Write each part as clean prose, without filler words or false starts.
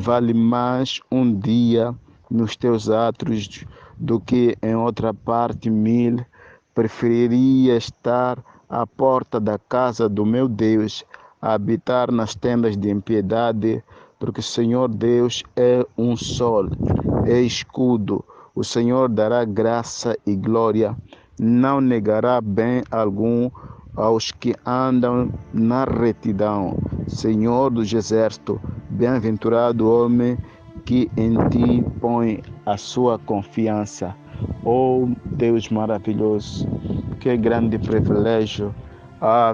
vale mais um dia nos teus átrios do que em outra parte 1000. Preferiria estar à porta da casa do meu Deus, a habitar nas tendas de impiedade, porque o Senhor Deus é um sol, é escudo. O Senhor dará graça e glória, não negará bem algum aos que andam na retidão. Senhor dos exércitos, bem-aventurado o homem que em ti põe a sua confiança. Oh Deus maravilhoso, que grande privilégio.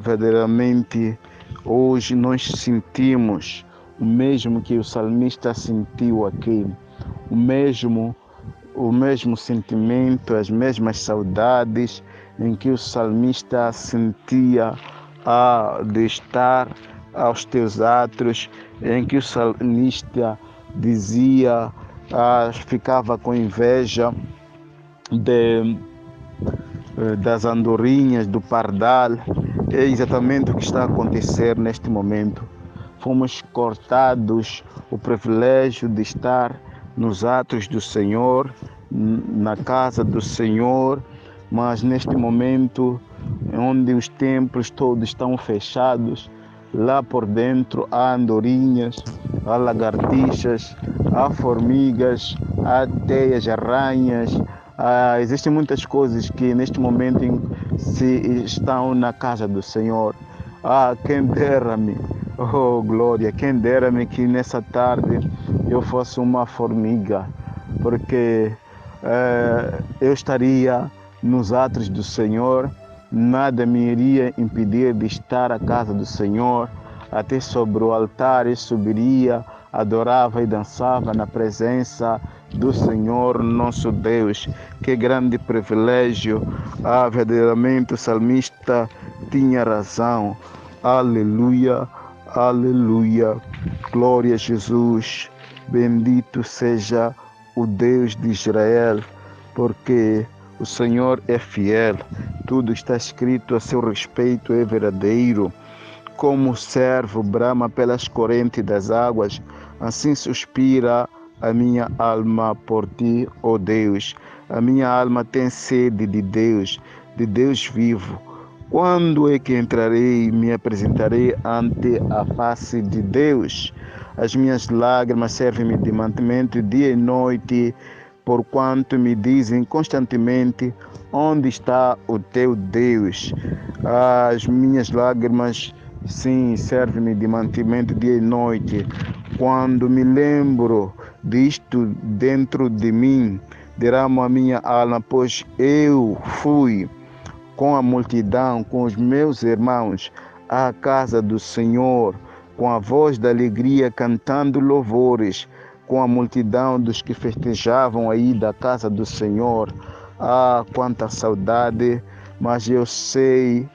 Verdadeiramente hoje nós sentimos o mesmo que o salmista sentiu aqui, o mesmo sentimento, as mesmas saudades em que o salmista sentia de estar aos teus átrios, em que o salmista dizia, ficava com inveja das andorinhas, do pardal. É exatamente o que está a acontecer neste momento. Fomos cortados o privilégio de estar nos atos do Senhor, na casa do Senhor, mas neste momento, onde os templos todos estão fechados, lá por dentro há andorinhas, há lagartixas, há formigas, há teias, aranhas, existem muitas coisas que neste momento estão na casa do Senhor. Quem dera-me, oh glória, quem dera-me que nessa tarde eu fosse uma formiga, porque eu estaria nos atos do Senhor, nada me iria impedir de estar à casa do Senhor, até sobre o altar eu subiria, adorava e dançava na presença do Senhor nosso Deus. Que grande privilégio. Verdadeiramente o salmista tinha razão. Aleluia, aleluia. Glória a Jesus. Bendito seja o Deus de Israel, porque o Senhor é fiel. Tudo está escrito a seu respeito, é verdadeiro. Como o servo brama pelas correntes das águas, assim suspira a minha alma por ti, ó Deus. A minha alma tem sede de Deus vivo. Quando é que entrarei e me apresentarei ante a face de Deus? As minhas lágrimas servem-me de mantimento dia e noite, porquanto me dizem constantemente: onde está o teu Deus? As minhas lágrimas, sim, servem-me de mantimento dia e noite. Quando me lembro disto dentro de mim, derramo a minha alma, pois eu fui com a multidão, com os meus irmãos, à casa do Senhor, com a voz da alegria, cantando louvores, com a multidão dos que festejavam aí da casa do Senhor. Quanta saudade, mas eu sei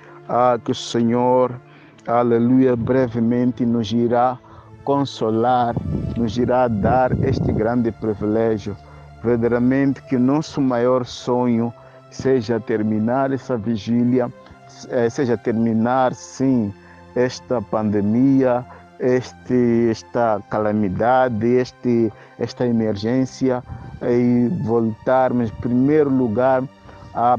que o Senhor, aleluia, brevemente nos irá consolar, nos irá dar este grande privilégio. Verdadeiramente que o nosso maior sonho seja terminar essa vigília, seja terminar, sim, esta pandemia, esta calamidade, esta emergência, e voltarmos, em primeiro lugar, a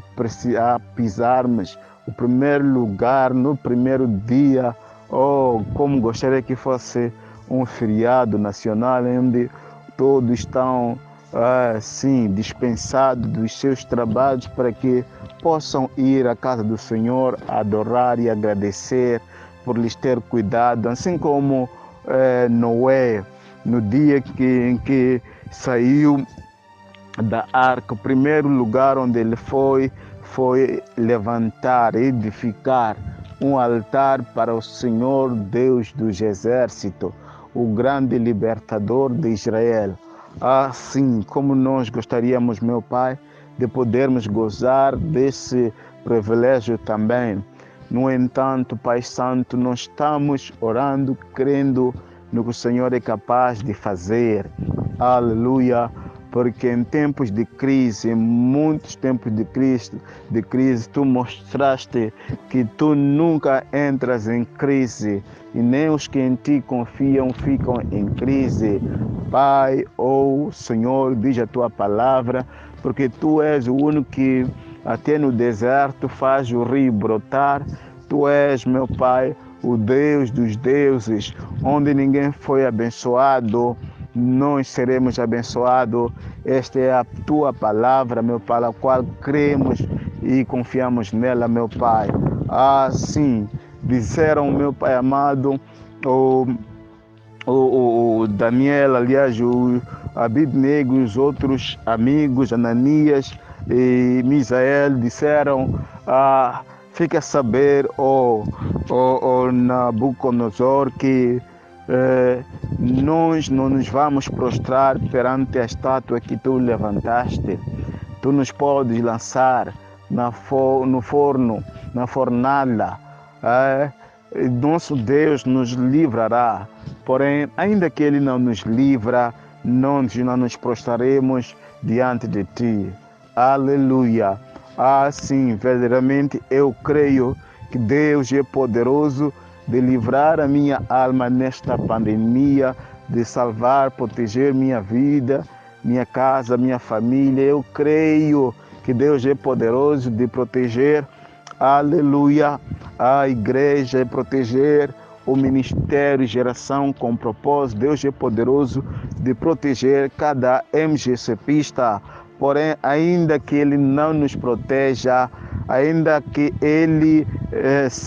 pisarmos o primeiro lugar no primeiro dia. Como gostaria que fosse um feriado nacional, onde todos estão dispensados dos seus trabalhos, para que possam ir à casa do Senhor, adorar e agradecer por lhes ter cuidado, assim como Noé, no dia em que saiu da arca, o primeiro lugar onde ele foi levantar, edificar um altar para o Senhor Deus dos exércitos, o grande libertador de Israel. Assim como nós gostaríamos, meu Pai, de podermos gozar desse privilégio também. No entanto, Pai Santo, nós estamos orando, crendo no que o Senhor é capaz de fazer. Aleluia, porque em tempos de crise, em muitos tempos de crise, tu mostraste que tu nunca entras em crise e nem os que em ti confiam ficam em crise. Pai, Senhor, diz a tua palavra, porque tu és o único que até no deserto faz o rio brotar. Tu és, meu Pai, o Deus dos deuses, onde ninguém foi abençoado, nós seremos abençoados. Esta é a tua palavra, meu Pai, a qual cremos e confiamos nela, meu Pai. Sim, disseram, meu Pai amado, o Daniel, aliás, o Abidnego e os outros amigos, Ananias e Misael, disseram, fica a saber, Nabucodonosor, que nós não nos vamos prostrar perante a estátua que tu levantaste. Tu nos podes lançar no forno, na fornalha. Nosso Deus nos livrará. Porém, ainda que Ele não nos livra, nós não nos prostraremos diante de Ti. Aleluia. Sim, verdadeiramente eu creio que Deus é poderoso de livrar a minha alma nesta pandemia, de salvar, proteger minha vida, minha casa, minha família. Eu creio que Deus é poderoso de proteger, aleluia, a igreja, e proteger o ministério Geração com Propósito. Deus é poderoso de proteger cada MGCPista. Porém, ainda que Ele não nos proteja, ainda que Ele,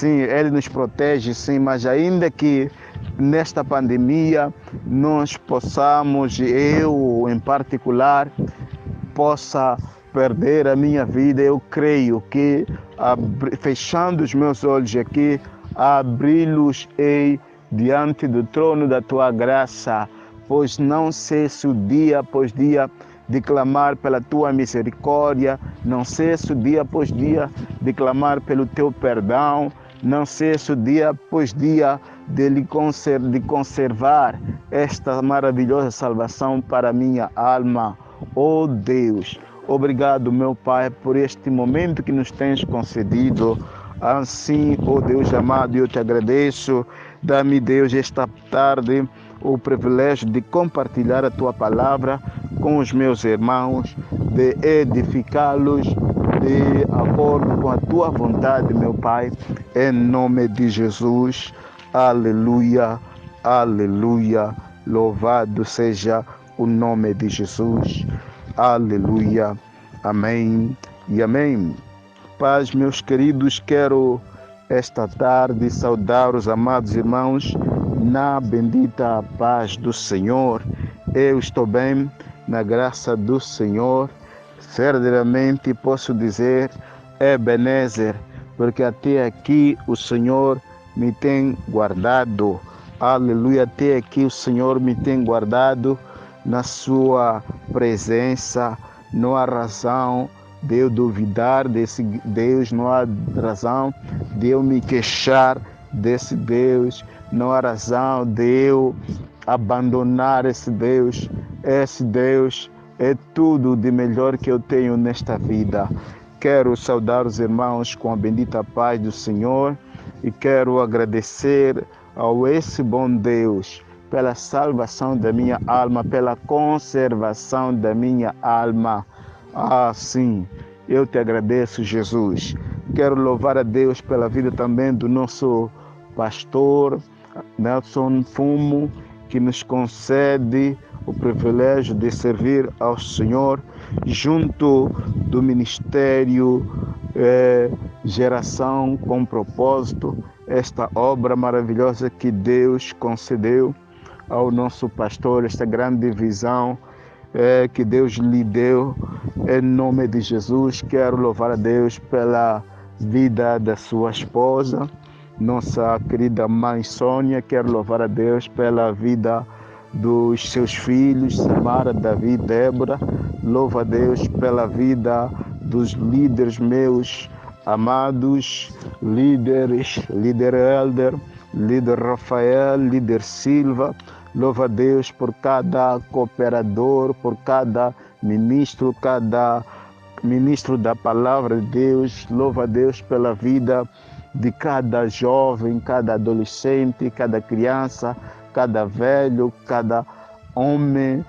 Ele nos protege, sim, mas ainda que nesta pandemia nós possamos, eu em particular, possa perder a minha vida, eu creio que, fechando os meus olhos aqui, abri-los-ei diante do trono da Tua graça, pois não cesso dia após dia de clamar pela Tua misericórdia, não cesso dia após dia de clamar pelo Teu perdão, não cesso dia após dia de conservar esta maravilhosa salvação para a minha alma. Oh Deus, obrigado, meu Pai, por este momento que nos tens concedido. Assim, oh Deus amado, eu te agradeço. Dá-me, Deus, esta tarde o privilégio de compartilhar a Tua palavra com os meus irmãos, de edificá-los de acordo com a Tua vontade, meu Pai, em nome de Jesus. Aleluia, aleluia, louvado seja o nome de Jesus. Aleluia, amém e amém. Paz, meus queridos, quero esta tarde saudar os amados irmãos na bendita paz do Senhor. Eu estou bem, na graça do Senhor. Verdadeiramente posso dizer, Ebenezer, porque até aqui o Senhor me tem guardado. Aleluia, até aqui o Senhor me tem guardado na sua presença. Não há razão de eu duvidar desse Deus, não há razão de eu me queixar desse Deus, não há razão de eu abandonar esse Deus. Esse Deus é tudo de melhor que eu tenho nesta vida. Quero saudar os irmãos com a bendita paz do Senhor e quero agradecer ao esse bom Deus pela salvação da minha alma, pela conservação da minha alma. Sim, eu te agradeço, Jesus. Quero louvar a Deus pela vida também do nosso pastor Nelson Fumo, que nos concede o privilégio de servir ao Senhor junto do Ministério Geração com Propósito, esta obra maravilhosa que Deus concedeu ao nosso pastor, esta grande visão que Deus lhe deu. Em nome de Jesus, quero louvar a Deus pela vida da sua esposa, nossa querida mãe Sônia. Quero louvar a Deus pela vida dos seus filhos, Samara, Davi, Débora. Louvo a Deus pela vida dos líderes meus amados, líder Helder, líder Rafael, líder Silva. Louva a Deus por cada cooperador, por cada ministro da palavra de Deus. Louva a Deus pela vida de cada jovem, cada adolescente, cada criança, cada velho, cada homem,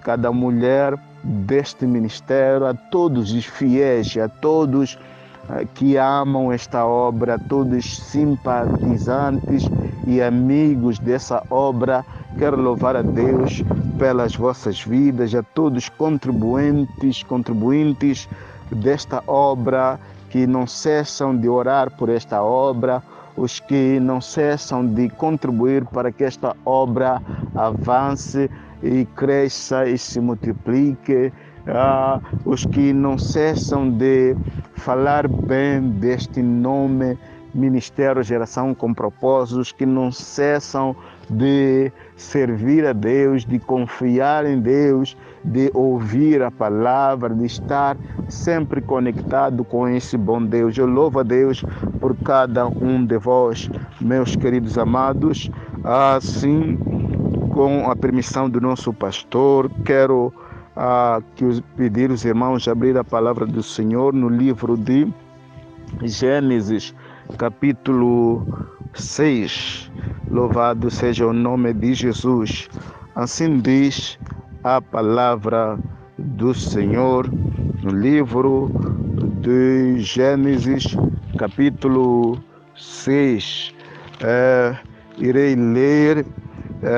cada mulher deste ministério, a todos os fiéis, a todos que amam esta obra, a todos simpatizantes e amigos dessa obra. Quero louvar a Deus pelas vossas vidas, a todos contribuintes desta obra, que não cessam de orar por esta obra, os que não cessam de contribuir para que esta obra avance e cresça e se multiplique, os que não cessam de falar bem deste nome, Ministério Geração com Propósitos, que não cessam de servir a Deus, de confiar em Deus, de ouvir a palavra, de estar sempre conectado com esse bom Deus. Eu louvo a Deus por cada um de vós, meus queridos amados. Assim, com a permissão do nosso pastor, quero pedir os irmãos a abrir a palavra do Senhor no livro de Gênesis, capítulo 6. Louvado seja o nome de Jesus. Assim diz a palavra do Senhor no livro de Gênesis, capítulo 6. Irei ler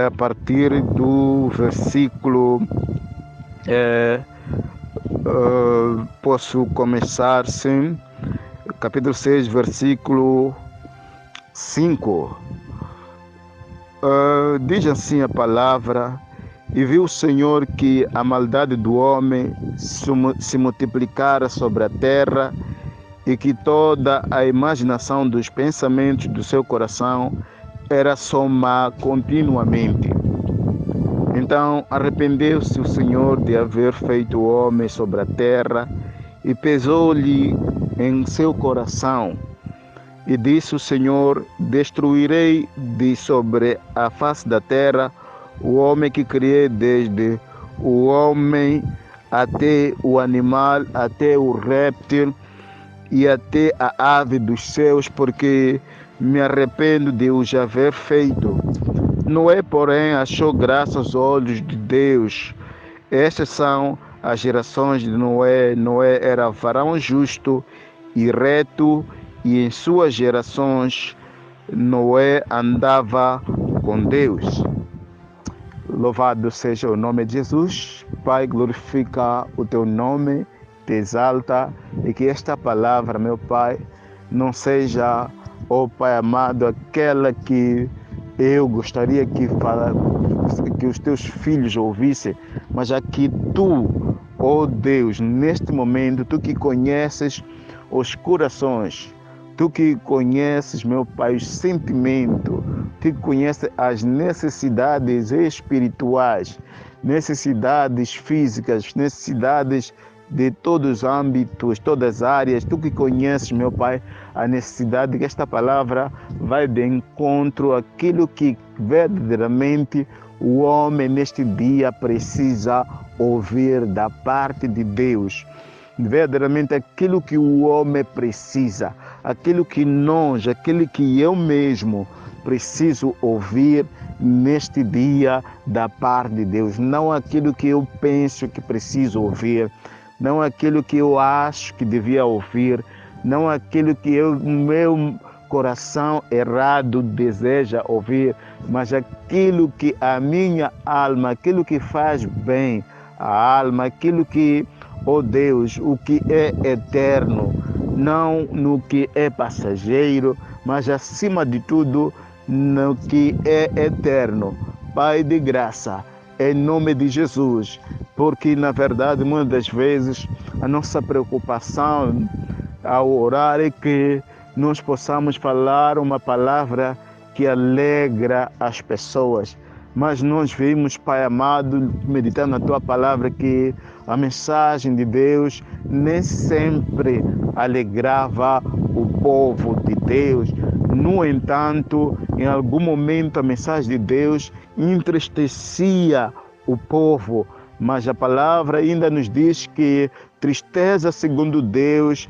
a partir do versículo. Posso começar, sim. Capítulo 6, versículo 5. Diz assim a palavra: e viu o Senhor que a maldade do homem se multiplicara sobre a terra, e que toda a imaginação dos pensamentos do seu coração era só má continuamente. Então arrependeu-se o Senhor de haver feito o homem sobre a terra, e pesou-lhe em seu coração. E disse o Senhor: destruirei de sobre a face da terra o homem que criei, desde o homem até o animal, até o réptil e até a ave dos céus, porque me arrependo de os haver feito. Noé, porém, achou graça aos olhos de Deus. Estas são as gerações de Noé. Noé era varão justo e reto, e em suas gerações Noé andava com Deus. Louvado seja o nome de Jesus. Pai, glorifica o teu nome, te exalta, e que esta palavra, meu Pai, não seja, ó Pai amado, aquela que eu gostaria que os teus filhos ouvissem, mas aqui tu, ó Deus, neste momento, tu que conheces os corações, tu que conheces, meu Pai, os sentimentos, tu que conheces as necessidades espirituais, necessidades físicas, necessidades de todos os âmbitos, todas as áreas, tu que conheces, meu Pai, a necessidade que esta palavra vai de encontro àquilo que verdadeiramente o homem neste dia precisa ouvir da parte de Deus. Verdadeiramente aquilo que o homem precisa, aquilo que eu mesmo preciso ouvir neste dia da parte de Deus. Não aquilo que eu penso que preciso ouvir, não aquilo que eu acho que devia ouvir, não aquilo que o meu coração errado deseja ouvir, mas aquilo que a minha alma, aquilo que faz bem a alma, aquilo que, ó Deus, o que é eterno, não no que é passageiro, mas acima de tudo no que é eterno. Pai de graça, em nome de Jesus, porque na verdade muitas das vezes a nossa preocupação ao orar é que nós possamos falar uma palavra que alegra as pessoas, mas nós vimos, Pai amado, meditando na Tua palavra, que a mensagem de Deus nem sempre alegrava o povo de Deus. No entanto, em algum momento a mensagem de Deus entristecia o povo, mas a palavra ainda nos diz que tristeza segundo Deus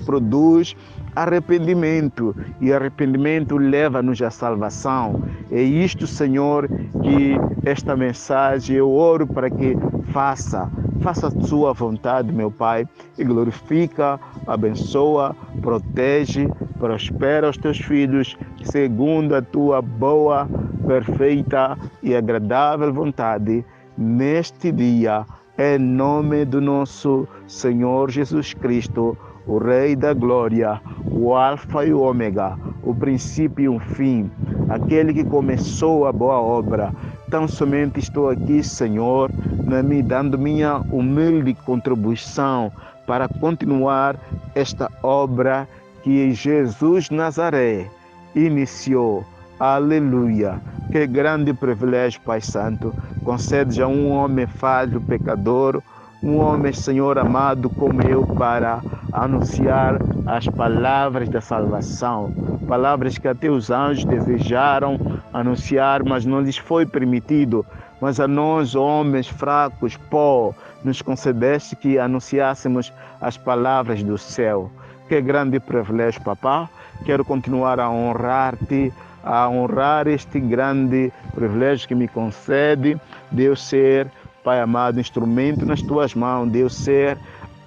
produz arrependimento, e arrependimento leva-nos à salvação. É isto, Senhor, que esta mensagem eu oro para que faça a sua vontade, meu Pai, e glorifica, abençoa, protege, prospera os teus filhos segundo a tua boa, perfeita e agradável vontade neste dia, em nome do nosso Senhor Jesus Cristo, o Rei da Glória, o Alfa e o Ômega, o princípio e o fim, aquele que começou a boa obra. Tão somente estou aqui, Senhor, me dando minha humilde contribuição para continuar esta obra que Jesus Nazaré iniciou. Aleluia! Que grande privilégio, Pai Santo, concedes a um homem falho, pecador, um homem, Senhor amado, como eu, para anunciar as palavras da salvação, palavras que até os anjos desejaram anunciar, mas não lhes foi permitido. Mas a nós, homens fracos, pó, nos concedeste que anunciássemos as palavras do céu. Que grande privilégio, papá. Quero continuar a honrar-te, a honrar este grande privilégio que me concede de eu ser, Pai amado, instrumento nas tuas mãos, de eu ser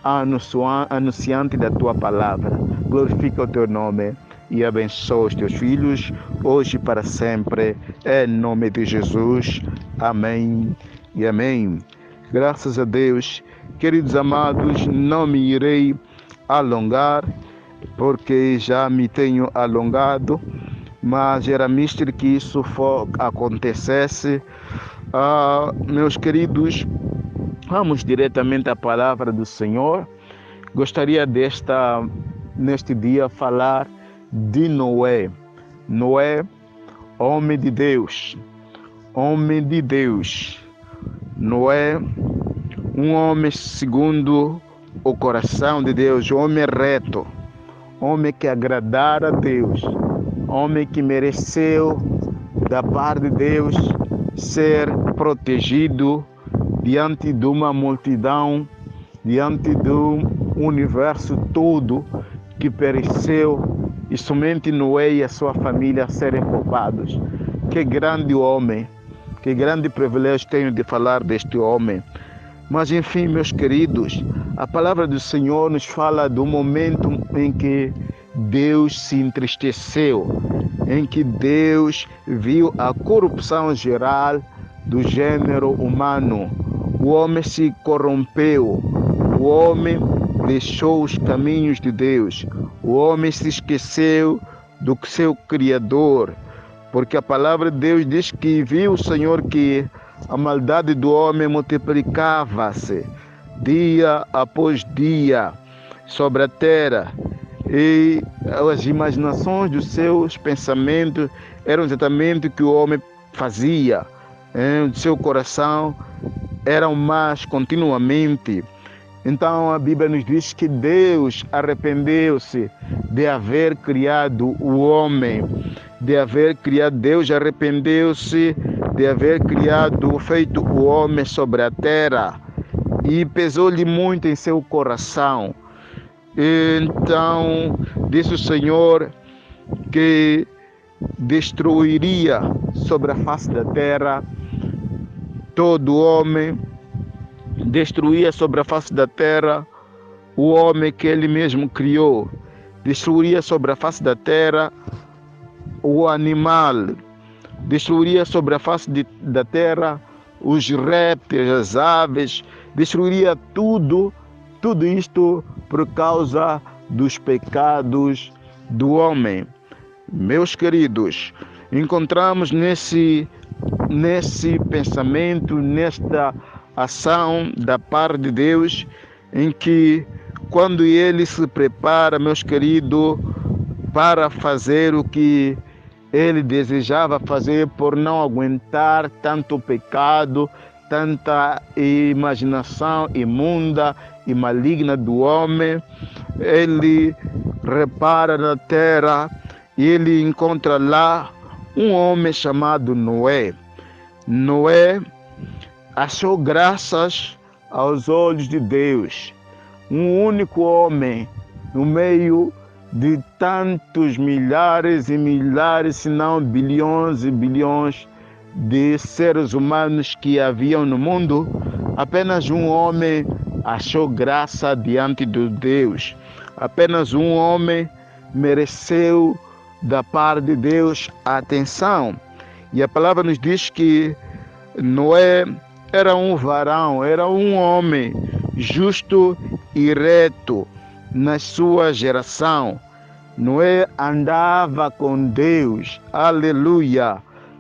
anunciante da tua palavra. Glorifica o teu nome e abençoa os teus filhos, hoje e para sempre, em nome de Jesus. Amém e amém. Graças a Deus. Queridos amados, não me irei alongar, porque já me tenho alongado, mas era mister que isso acontecesse. Meus queridos, vamos diretamente à palavra do Senhor. Gostaria neste dia, falar de Noé. Noé, homem de Deus. Homem de Deus. Noé, um homem segundo o coração de Deus, homem reto, homem que agradara a Deus, homem que mereceu da parte de Deus ser protegido diante de uma multidão, diante do universo todo que pereceu, e somente Noé e a sua família serem poupados. Que grande homem, que grande privilégio tenho de falar deste homem. Mas enfim, meus queridos, a palavra do Senhor nos fala do momento em que Deus se entristeceu, em que Deus viu a corrupção geral do gênero humano. O homem se corrompeu, o homem deixou os caminhos de Deus, o homem se esqueceu do seu Criador, porque a palavra de Deus diz que viu o Senhor que a maldade do homem multiplicava-se dia após dia sobre a terra, e as imaginações dos seus pensamentos eram exatamente o que o homem fazia. O seu coração eram más continuamente. Então a Bíblia nos diz que Deus arrependeu-se de haver criado o homem, Deus arrependeu-se de haver feito o homem sobre a terra, e pesou-lhe muito em seu coração. Então disse o Senhor que destruiria sobre a face da terra todo homem, destruía sobre a face da terra o homem que ele mesmo criou, destruiria sobre a face da terra o animal, destruiria sobre a face da terra os répteis, as aves, destruiria tudo isto por causa dos pecados do homem. Meus queridos, encontramos nesse pensamento, nesta ação da parte de Deus, em que quando ele se prepara, meus queridos, para fazer o que ele desejava fazer por não aguentar tanto pecado, tanta imaginação imunda e maligna do homem. Ele repara na terra e ele encontra lá um homem chamado Noé. Noé achou graças aos olhos de Deus, um único homem no meio de tantos milhares e milhares, se não bilhões e bilhões de seres humanos que haviam no mundo. Apenas um homem achou graça diante de Deus. Apenas um homem mereceu da parte de Deus a atenção. E a palavra nos diz que Noé era um varão, era um homem justo e reto na sua geração. Noé andava com Deus. Aleluia!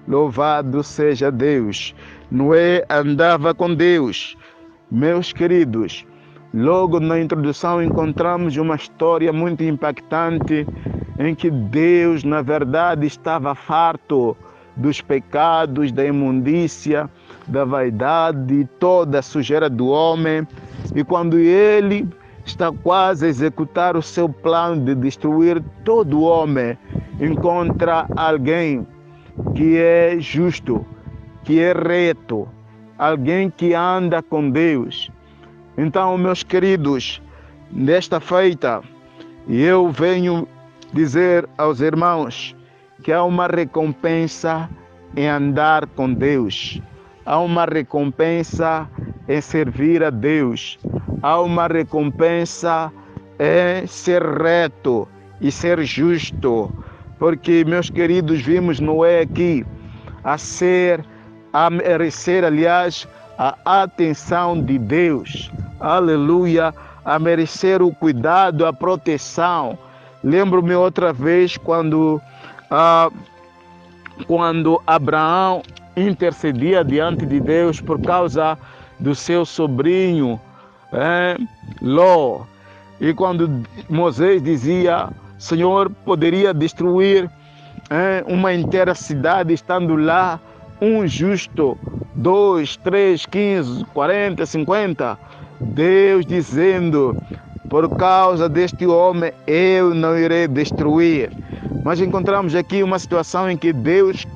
Louvado seja Deus. Noé andava com Deus. Meus queridos, logo na introdução encontramos uma história muito impactante em que Deus, na verdade, estava farto dos pecados, da imundícia, da vaidade, toda a sujeira do homem. E quando ele está quase a executar o seu plano de destruir todo o homem, encontra alguém que é justo, que é reto, alguém que anda com Deus. Então, meus queridos, nesta feita, eu venho dizer aos irmãos que há uma recompensa em andar com Deus. Há uma recompensa em servir a Deus. Há uma recompensa em ser reto e ser justo. Porque, meus queridos, vimos Noé aqui a merecer, aliás, a atenção de Deus. Aleluia! A merecer o cuidado, a proteção. Lembro-me outra vez quando Abraão intercedia diante de Deus por causa do seu sobrinho Ló. E quando Moisés dizia: Senhor, poderia destruir uma inteira cidade estando lá um justo, 2, 3, 15, 40, 50. Deus dizendo: por causa deste homem eu não irei destruir. Mas encontramos aqui uma situação em que Deus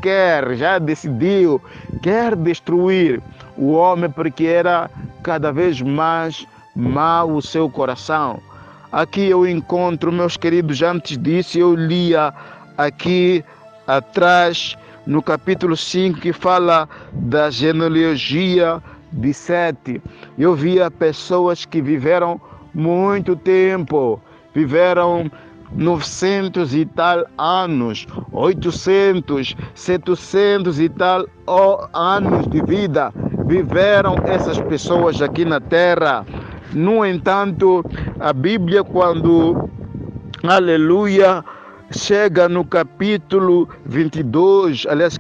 já decidiu, quer destruir o homem porque era cada vez mais mau o seu coração. Aqui eu encontro, meus queridos, antes disso eu lia aqui atrás no capítulo 5 que fala da genealogia de Sete. Eu via pessoas que viveram muito tempo, viveram 900 e tal anos, 800, 700 e tal anos de vida, viveram essas pessoas aqui na terra. No entanto, a Bíblia, quando, aleluia, chega no capítulo 22, aliás,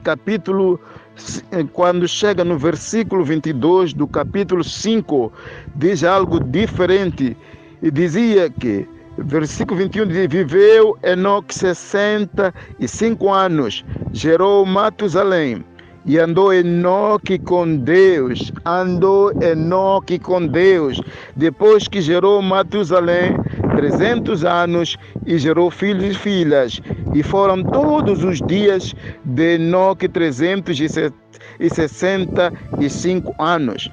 quando chega no versículo 22 do capítulo 5, diz algo diferente. E dizia que, versículo 21 diz: viveu Enoque 65 anos, gerou Matusalém. E andou Enoque com Deus, depois que gerou Matusalém 300 anos e gerou filhos e filhas. E foram todos os dias de Enoque 365 anos.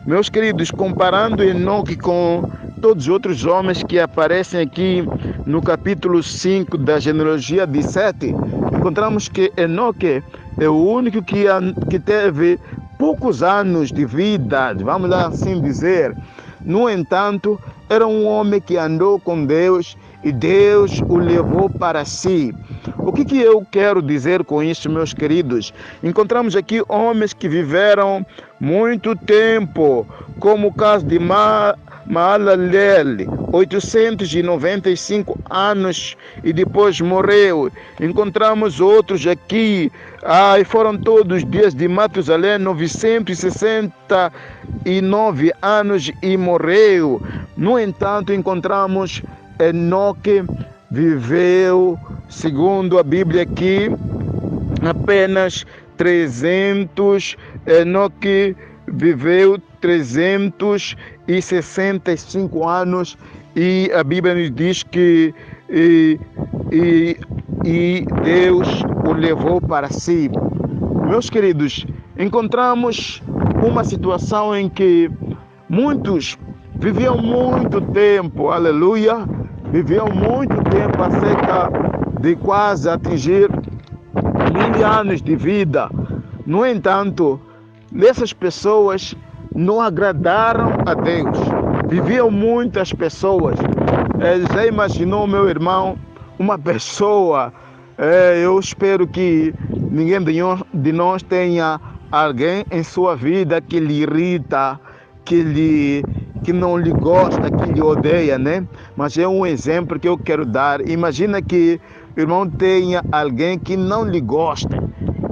Meus queridos, comparando Enoque com todos os outros homens que aparecem aqui no capítulo 5 da genealogia de Sete, encontramos que Enoque é o único que teve poucos anos de vida, vamos lá assim dizer. No entanto, era um homem que andou com Deus e Deus o levou para si. O que eu quero dizer com isso, meus queridos? Encontramos aqui homens que viveram muito tempo, como o caso de Maalalel, 895 anos e depois morreu. Encontramos outros aqui, e foram todos os dias de Matusalém, 969 anos e morreu. No entanto, encontramos Enoque viveu, segundo a Bíblia aqui, apenas 300, Enoque viveu 365 anos e a Bíblia nos diz que e Deus o levou para si. Meus queridos, encontramos uma situação em que muitos viviam muito tempo, aleluia, viviam muito tempo, cerca de quase atingir 1000 anos de vida. No entanto, essas pessoas não agradaram a Deus. Viviam muitas pessoas. Já imaginou, meu irmão, uma pessoa, eu espero que ninguém de nós tenha alguém em sua vida que lhe irrita, que não lhe gosta, que lhe odeia, né? Mas é um exemplo que eu quero dar. Imagina que o irmão tenha alguém que não lhe gosta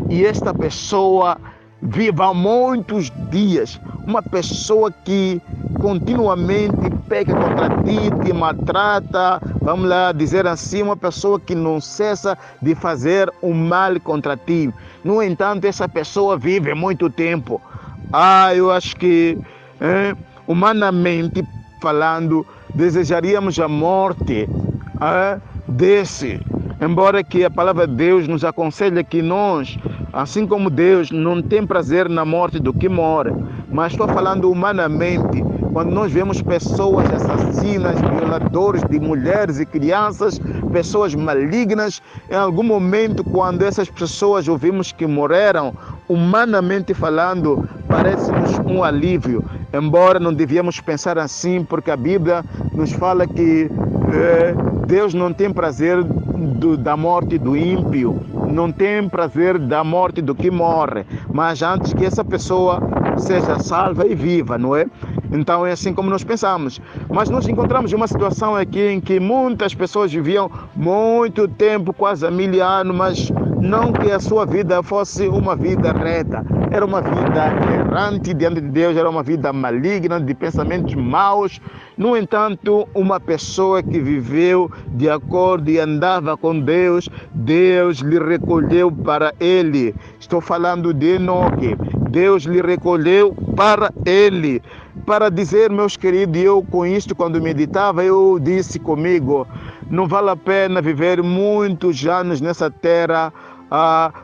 e esta pessoa viva há muitos dias, uma pessoa que continuamente peca contra ti, te maltrata, vamos lá dizer assim, uma pessoa que não cessa de fazer o mal contra ti. No entanto, essa pessoa vive muito tempo. Eu acho que, humanamente falando, desejaríamos a morte desse. Embora que a palavra de Deus nos aconselha que nós, assim como Deus, não tem prazer na morte do que mora. Mas estou falando humanamente, quando nós vemos pessoas assassinas, violadores de mulheres e crianças, pessoas malignas, em algum momento, quando essas pessoas ouvimos que morreram, humanamente falando, parece-nos um alívio. Embora não devíamos pensar assim, porque a Bíblia nos fala que Deus não tem prazer da morte do ímpio, não tem prazer da morte do que morre, mas antes que essa pessoa seja salva e viva, não é? Então é assim como nós pensamos. Mas nós encontramos uma situação aqui em que muitas pessoas viviam muito tempo, quase há 1000 anos, mas não que a sua vida fosse uma vida reta. Era uma vida errante diante de Deus, era uma vida maligna, de pensamentos maus. No entanto, uma pessoa que viveu de acordo e andava com Deus, Deus lhe recolheu para ele. Estou falando de Enoque. Deus lhe recolheu para ele. Para dizer, meus queridos, eu com isto, quando meditava, eu disse comigo, não vale a pena viver muitos anos nessa terra,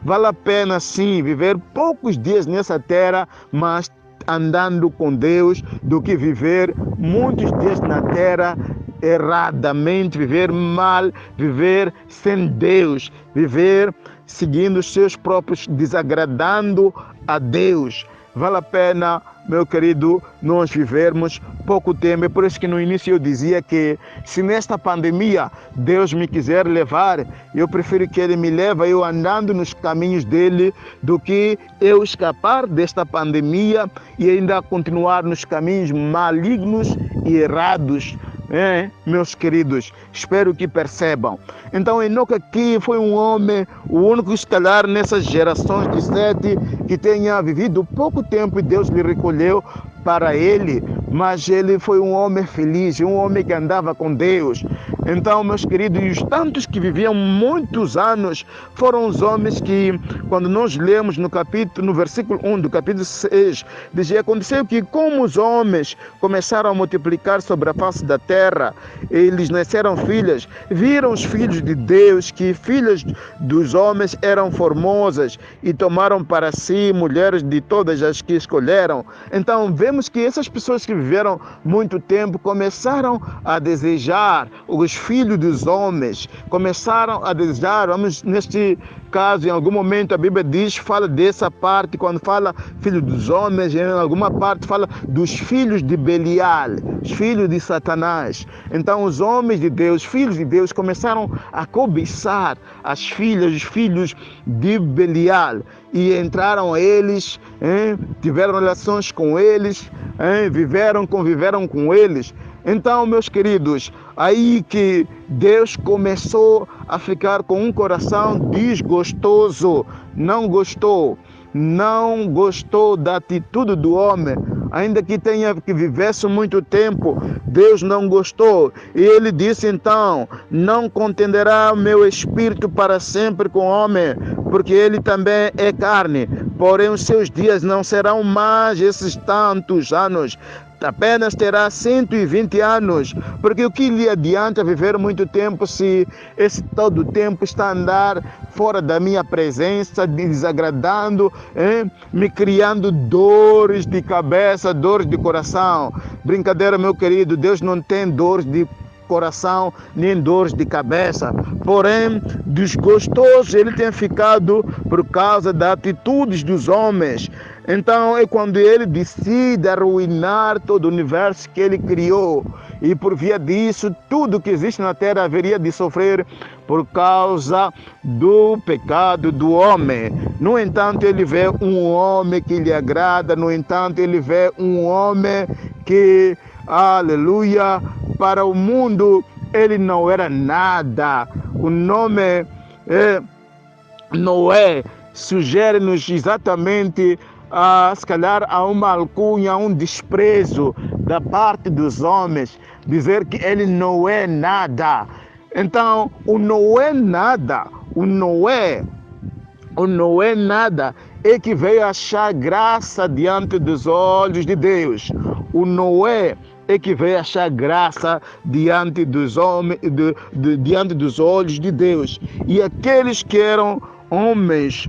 vale a pena sim viver poucos dias nessa terra, mas andando com Deus, do que viver muitos dias na terra erradamente, viver mal, viver sem Deus, viver seguindo os seus próprios, desagradando a Deus. Vale a pena, meu querido, nós vivermos pouco tempo. É por isso que no início eu dizia que se nesta pandemia Deus me quiser levar, eu prefiro que Ele me leve eu andando nos caminhos dEle do que eu escapar desta pandemia e ainda continuar nos caminhos malignos e errados. Meus queridos, espero que percebam. Então Enoque aqui foi um homem, o único se calhar nessas gerações de 7 que tenha vivido pouco tempo e Deus lhe recolheu para ele, mas ele foi um homem feliz, um homem que andava com Deus. Então, meus queridos, e os tantos que viviam muitos anos foram os homens que, quando nós lemos no versículo 1 do capítulo 6, dizia: aconteceu que como os homens começaram a multiplicar sobre a face da terra, eles nasceram filhas, viram os filhos de Deus, que filhas dos homens eram formosas, e tomaram para si mulheres de todas as que escolheram. Então, vemos que essas pessoas que viveram muito tempo começaram a desejar os filhos dos homens, começaram a desejar, vamos neste caso, em algum momento a Bíblia fala dessa parte, quando fala filho dos homens, em alguma parte fala dos filhos de Belial, os filhos de Satanás. Então os homens de Deus, filhos de Deus, começaram a cobiçar as filhas, os filhos de Belial, e entraram a eles, tiveram relações com eles, conviveram com eles. Então, meus queridos, aí que Deus começou a ficar com um coração desgostoso, não gostou da atitude do homem, ainda que vivesse muito tempo, Deus não gostou. E ele disse então: não contenderá meu espírito para sempre com o homem, porque ele também é carne. Porém os seus dias não serão mais esses tantos anos, apenas terá 120 anos, porque o que lhe adianta viver muito tempo se esse todo o tempo está a andar fora da minha presença, desagradando, me criando dores de cabeça, dores de coração. Brincadeira, meu querido, Deus não tem dores de coração nem dores de cabeça, porém desgostoso ele tem ficado por causa das atitudes dos homens. Então é quando ele decide arruinar todo o universo que ele criou, e por via disso tudo que existe na terra haveria de sofrer por causa do pecado do homem. No entanto, ele vê um homem que lhe agrada, no entanto ele vê um homem que, aleluia, para o mundo ele não era nada. O nome Noé sugere-nos exatamente, se calhar, a uma alcunha, a um desprezo da parte dos homens, dizer que ele não é nada. Então, o não é nada, o não é nada é que veio achar graça diante dos olhos de Deus. O Noé é que veio achar graça diante dos homens, diante dos olhos de Deus. E aqueles que eram homens,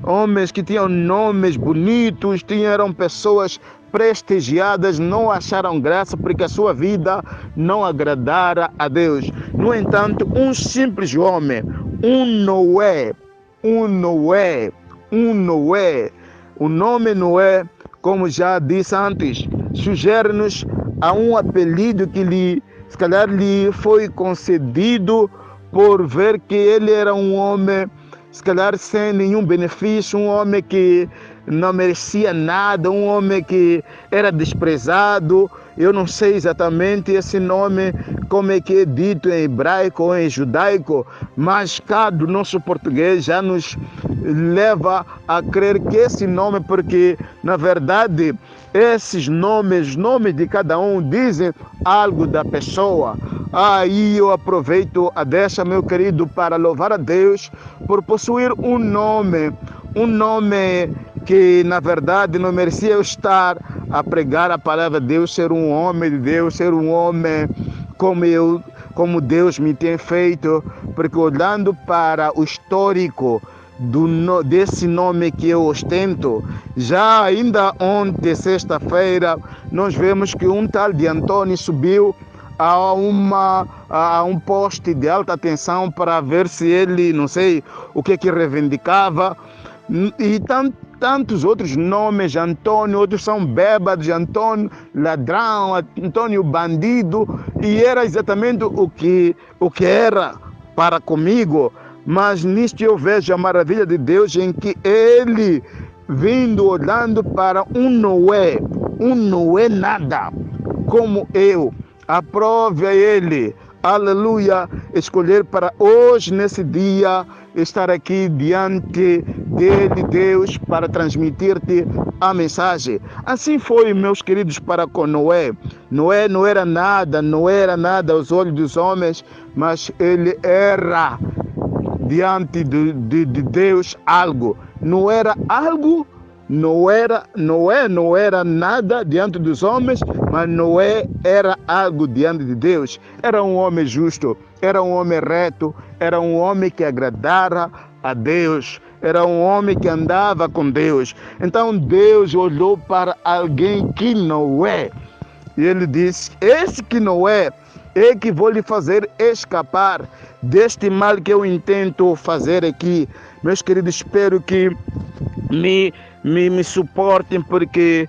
homens que tinham nomes bonitos, eram pessoas prestigiadas, não acharam graça porque a sua vida não agradara a Deus. No entanto, um simples homem, um Noé, o nome Noé, como já disse antes, sugere-nos a um apelido que se calhar lhe foi concedido por ver que ele era um homem, se calhar sem nenhum benefício, um homem que não merecia nada, um homem que era desprezado. Eu não sei exatamente esse nome, como é que é dito em hebraico ou em judaico, mas cá do nosso português já nos leva a crer que esse nome, porque na verdade esses nomes de cada um dizem algo da pessoa. Aí eu aproveito a deixa, meu querido, para louvar a Deus por possuir um nome que na verdade não merecia eu estar a pregar a palavra de Deus, ser um homem de Deus, ser um homem como Deus me tem feito, porque olhando para o histórico desse nome que eu ostento, já ainda ontem, sexta-feira, nós vemos que um tal de Antônio subiu a um poste de alta tensão para ver se ele, não sei o que reivindicava, e tantos outros nomes, Antônio, outros são bêbados, Antônio ladrão, Antônio bandido, e era exatamente o que era para comigo. Mas nisto eu vejo a maravilha de Deus, em que ele, vindo, olhando para um Noé nada, como eu, aprove a ele, aleluia, escolher para hoje, nesse dia, estar aqui diante dele, Deus, para transmitir-te a mensagem. Assim foi, meus queridos, para com Noé. Noé não era nada aos olhos dos homens, mas ele era diante de Deus algo. Não era algo, não era nada diante dos homens, mas Noé era algo diante de Deus. Era um homem justo, era um homem reto, era um homem que agradara a Deus, era um homem que andava com Deus. Então Deus olhou para alguém que Noé, e ele disse: esse que Noé é que vou lhe fazer escapar deste mal que eu intento fazer aqui. Meus queridos, espero que me suportem, porque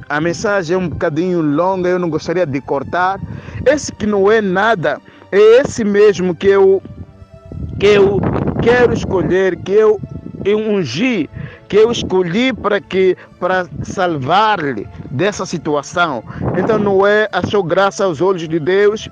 a mensagem é um bocadinho longa, eu não gostaria de cortar. Esse que não é nada, é esse mesmo que eu quero escolher, que eu ungi, que eu escolhi para salvar-lhe dessa situação. Então Noé achou graça aos olhos de Deus,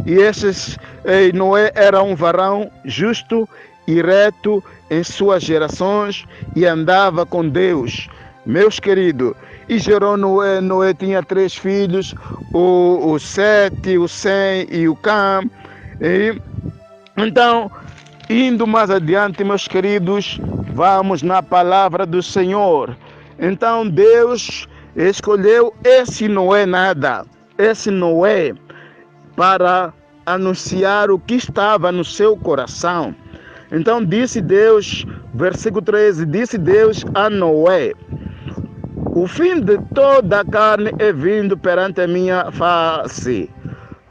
e Noé era um varão justo e reto em suas gerações, e andava com Deus. meus queridos, e gerou Noé. Noé tinha 3 filhos, o Sete, o Sem e o Cam. E, então, indo mais adiante, meus queridos, vamos na palavra do Senhor. Então Deus escolheu esse Noé para anunciar o que estava no seu coração. Então disse Deus, versículo 13, disse Deus a Noé: o fim de toda a carne é vindo perante a minha face,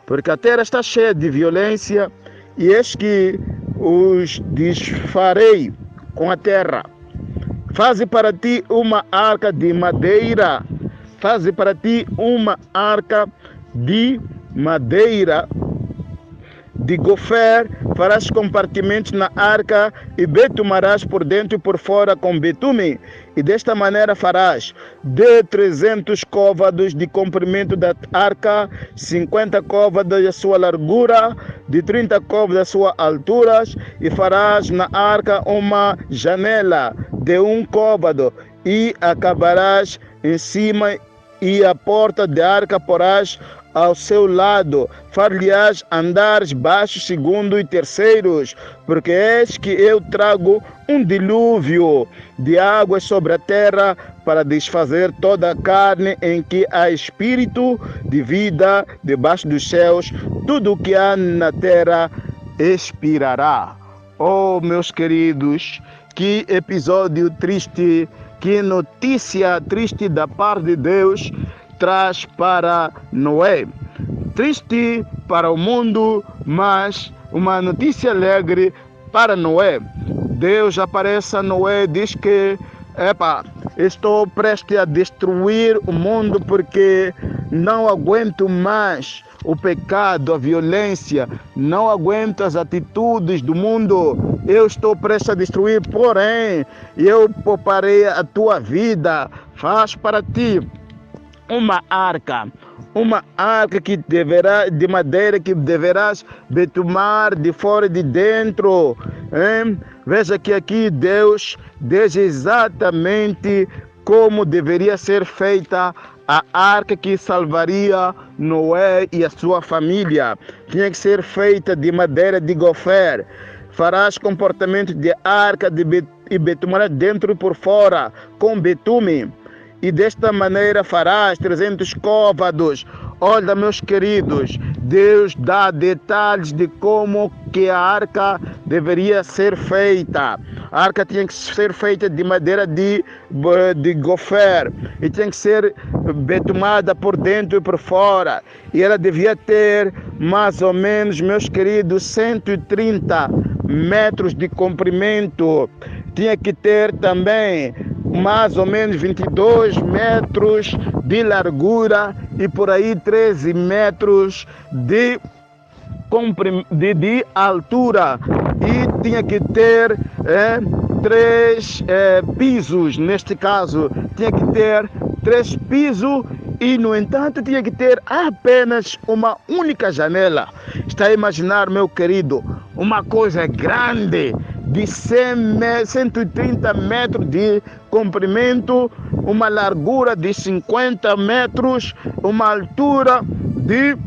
porque a terra está cheia de violência, e eis que os desfarei com a terra. Faze para ti uma arca de madeira, faze para ti uma arca de madeira de gofer, farás compartimentos na arca e betumarás por dentro e por fora com betume. E desta maneira farás de 300 côvados de comprimento da arca, 50 côvados da sua largura, de 30 côvados da sua altura, e farás na arca uma janela de 1 côvado, e acabarás em cima, e a porta da arca porás ao seu lado, far-lhe-ás andares baixos, segundo e terceiros, porque eis que eu trago um dilúvio de águas sobre a terra para desfazer toda a carne em que há espírito de vida debaixo dos céus, tudo o que há na terra expirará. Oh, meus queridos, que episódio triste, que notícia triste da parte de Deus traz para Noé. Triste para o mundo, mas uma notícia alegre para Noé. Deus aparece a Noé e diz que estou prestes a destruir o mundo porque não aguento mais o pecado, a violência, não aguento as atitudes do mundo. Eu estou prestes a destruir, porém, eu pouparei a tua vida. Faz para ti uma arca que deverá de madeira, que deverás betumar de fora e de dentro. Veja que aqui Deus diz exatamente como deveria ser feita a arca que salvaria Noé e a sua família. Tinha que ser feita de madeira de gofer. Farás comportamento de arca e betumarás dentro e por fora com betume. E desta maneira farás 300 côvados. Olha, meus queridos, Deus dá detalhes de como que a arca deveria ser feita. A arca tinha que ser feita de madeira de gofer e tinha que ser betumada por dentro e por fora. E ela devia ter mais ou menos, meus queridos, 130 metros de comprimento. Tinha que ter também mais ou menos 22 metros de largura e por aí 13 metros de altura. E tinha que ter 3 pisos. Neste caso, tinha que ter 3 pisos e, no entanto, tinha que ter apenas uma única janela. Está a imaginar, meu querido, uma coisa grande de 130 metros de comprimento, uma largura de 50 metros, uma altura de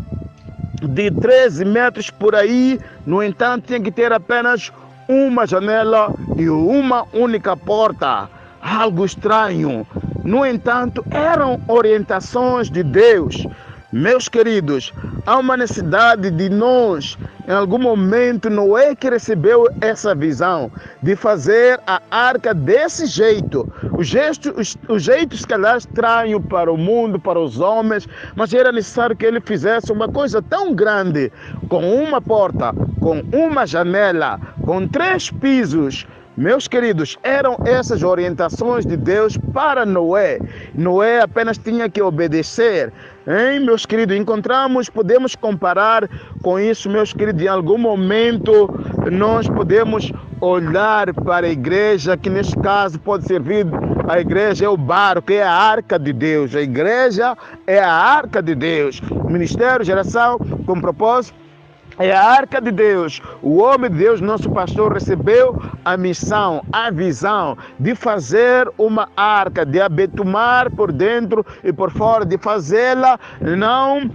13 metros por aí. No entanto, tinha que ter apenas uma janela e uma única porta. Algo estranho. No entanto, eram orientações de Deus. Meus queridos, há uma necessidade de nós, em algum momento, Noé que recebeu essa visão de fazer a arca desse jeito. O jeito se calhar estranho para o mundo, para os homens, mas era necessário que ele fizesse uma coisa tão grande, com uma porta, com uma janela, com 3 pisos. Meus queridos, eram essas orientações de Deus para Noé. Noé apenas tinha que obedecer. Meus queridos, podemos comparar com isso, meus queridos. Em algum momento nós podemos olhar para a igreja, que neste caso pode servir, a igreja é o barco, é a arca de Deus. A igreja é a arca de Deus. Ministério, geração, com propósito É a arca de Deus. O homem de Deus, nosso pastor, recebeu a missão, a visão de fazer uma arca, de abetumar por dentro e por fora, de fazê-la não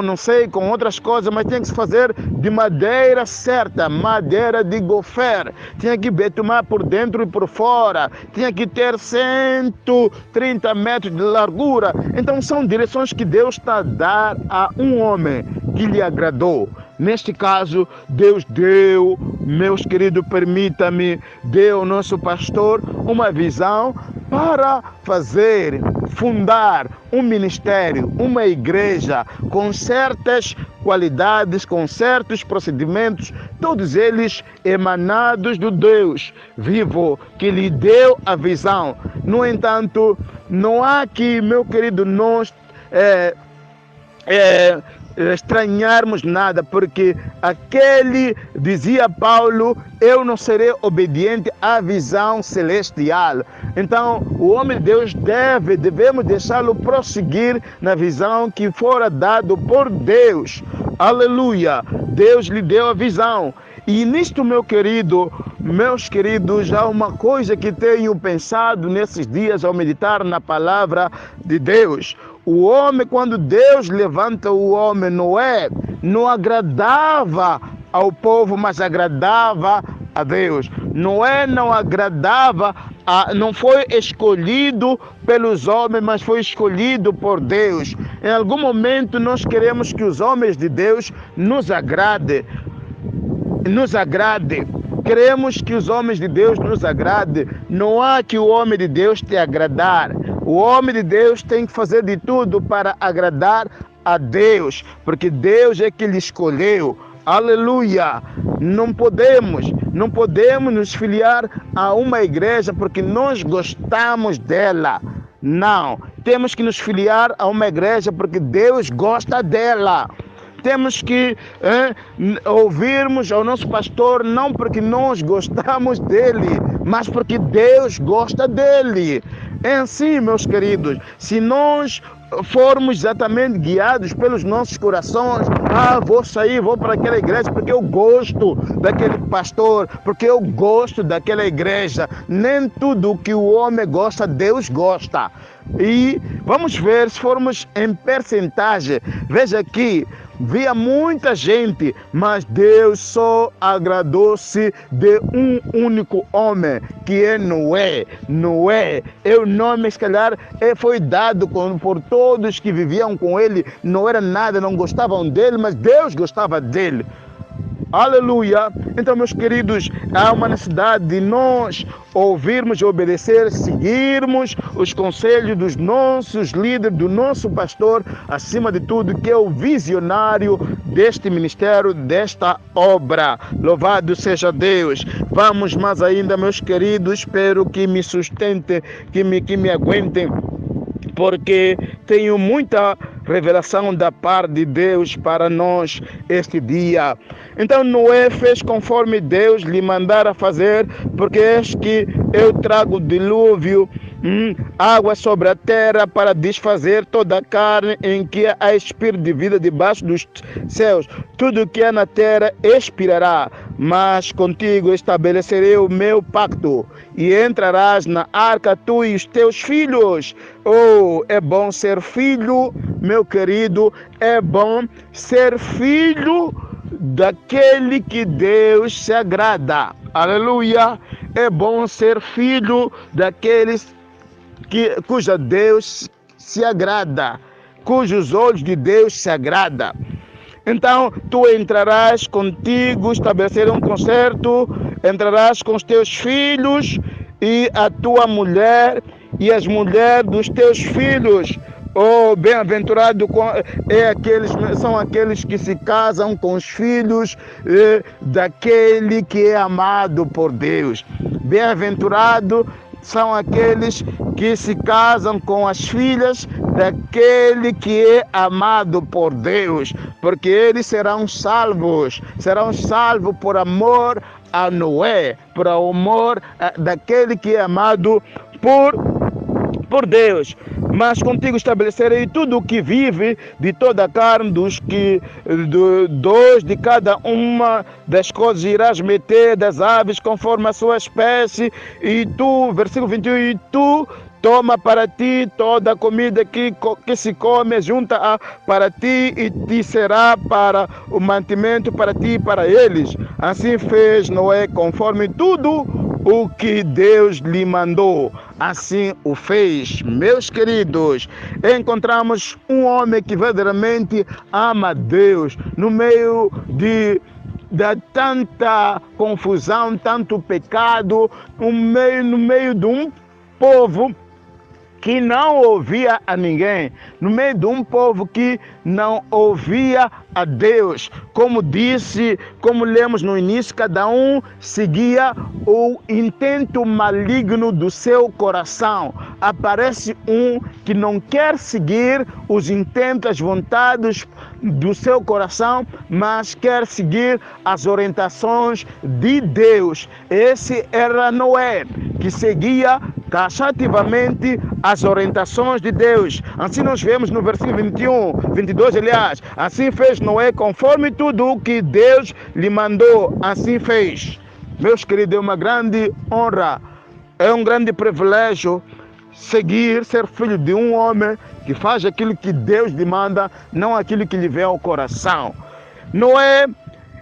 não sei, com outras coisas, mas tem que se fazer de madeira certa, madeira de gofer. Tinha que betumar por dentro e por fora. Tinha que ter 130 metros de largura. Então são direções que Deus está a dar a um homem que lhe agradou. Neste caso, Deus deu, meus queridos, permita-me, deu ao nosso pastor uma visão para fundar um ministério, uma igreja com certas qualidades, com certos procedimentos, todos eles emanados do Deus vivo que lhe deu a visão. No entanto, não há que, meu querido, nós estranharmos nada, porque aquele, dizia Paulo, eu não serei obediente à visão celestial. Então, o homem de Deus devemos deixá-lo prosseguir na visão que fora dado por Deus. Aleluia! Deus lhe deu a visão. E nisto, meus queridos, há uma coisa que tenho pensado nesses dias ao meditar na palavra de Deus. O homem, quando Deus levanta o homem, Noé, não agradava ao povo, mas agradava a Deus. Noé não agradava, não foi escolhido pelos homens, mas foi escolhido por Deus. Em algum momento nós queremos que os homens de Deus nos agradem. Queremos que os homens de Deus nos agradem. Não há que o homem de Deus te agradar. O homem de Deus tem que fazer de tudo para agradar a Deus, porque Deus é que lhe escolheu. Aleluia! Não podemos nos filiar a uma igreja porque nós gostamos dela. Não, temos que nos filiar a uma igreja porque Deus gosta dela. Temos que ouvirmos ao nosso pastor não porque nós gostamos dele, mas porque Deus gosta dele. É assim, meus queridos, se nós formos exatamente guiados pelos nossos corações, vou para aquela igreja porque eu gosto daquele pastor, porque eu gosto daquela igreja. Nem tudo que o homem gosta, Deus gosta. E vamos ver, se formos em percentagem, veja aqui, via muita gente, mas Deus só agradou-se de um único homem, que é Noé. Noé é o nome, se calhar, foi dado por todos que viviam com ele. Não era nada, não gostavam dele, mas Deus gostava dele. Aleluia! Então, meus queridos, há uma necessidade de nós ouvirmos e obedecer, seguirmos os conselhos dos nossos líderes, do nosso pastor, acima de tudo, que é o visionário deste ministério, desta obra. Louvado seja Deus! Vamos mais ainda, meus queridos, espero que me sustentem, que me aguentem, porque tenho muita revelação da parte de Deus para nós este dia. Então Noé fez conforme Deus lhe mandara fazer, porque eis que eu trago dilúvio, água sobre a terra para desfazer toda a carne em que há espírito de vida debaixo dos céus. Tudo que há na terra expirará, mas contigo estabelecerei o meu pacto e entrarás na arca tu e os teus filhos. Oh, é bom ser filho, meu querido, é bom ser filho daquele que Deus se agrada. Aleluia! É bom ser filho daqueles cuja Deus se agrada, cujos olhos de Deus se agrada. Então, tu entrarás contigo, estabelecer um concerto, entrarás com os teus filhos e a tua mulher e as mulheres dos teus filhos. Oh, bem-aventurado são aqueles que se casam com os filhos daquele que é amado por Deus. Bem-aventurado são aqueles que se casam com as filhas daquele que é amado por Deus, porque eles serão salvos por amor a Noé, por amor daquele que é amado por Deus. mas contigo estabelecerei tudo o que vive de toda a carne, dois de cada uma das coisas irás meter, das aves conforme a sua espécie, e tu, versículo 21, e tu toma para ti toda a comida que se come, junta-a para ti e te será para o mantimento para ti e para eles. Assim fez Noé conforme tudo o que Deus lhe mandou. Assim o fez. Meus queridos, encontramos um homem que verdadeiramente ama Deus no meio da tanta confusão, tanto pecado, no meio de um povo que não ouvia a ninguém, no meio de um povo que não ouvia a Deus. Como disse, como lemos no início, cada um seguia o intento maligno do seu coração. Aparece um que não quer seguir os intentos, as vontades do seu coração, mas quer seguir as orientações de Deus. Esse era Noé, que seguia taxativamente as orientações de Deus. Assim nós vemos no versículo 21, 22, aliás, assim fez Noé conforme tudo o que Deus lhe mandou, assim fez. Meus queridos, é uma grande honra, é um grande privilégio ser filho de um homem que faz aquilo que Deus lhe manda, não aquilo que lhe vem ao coração. Noé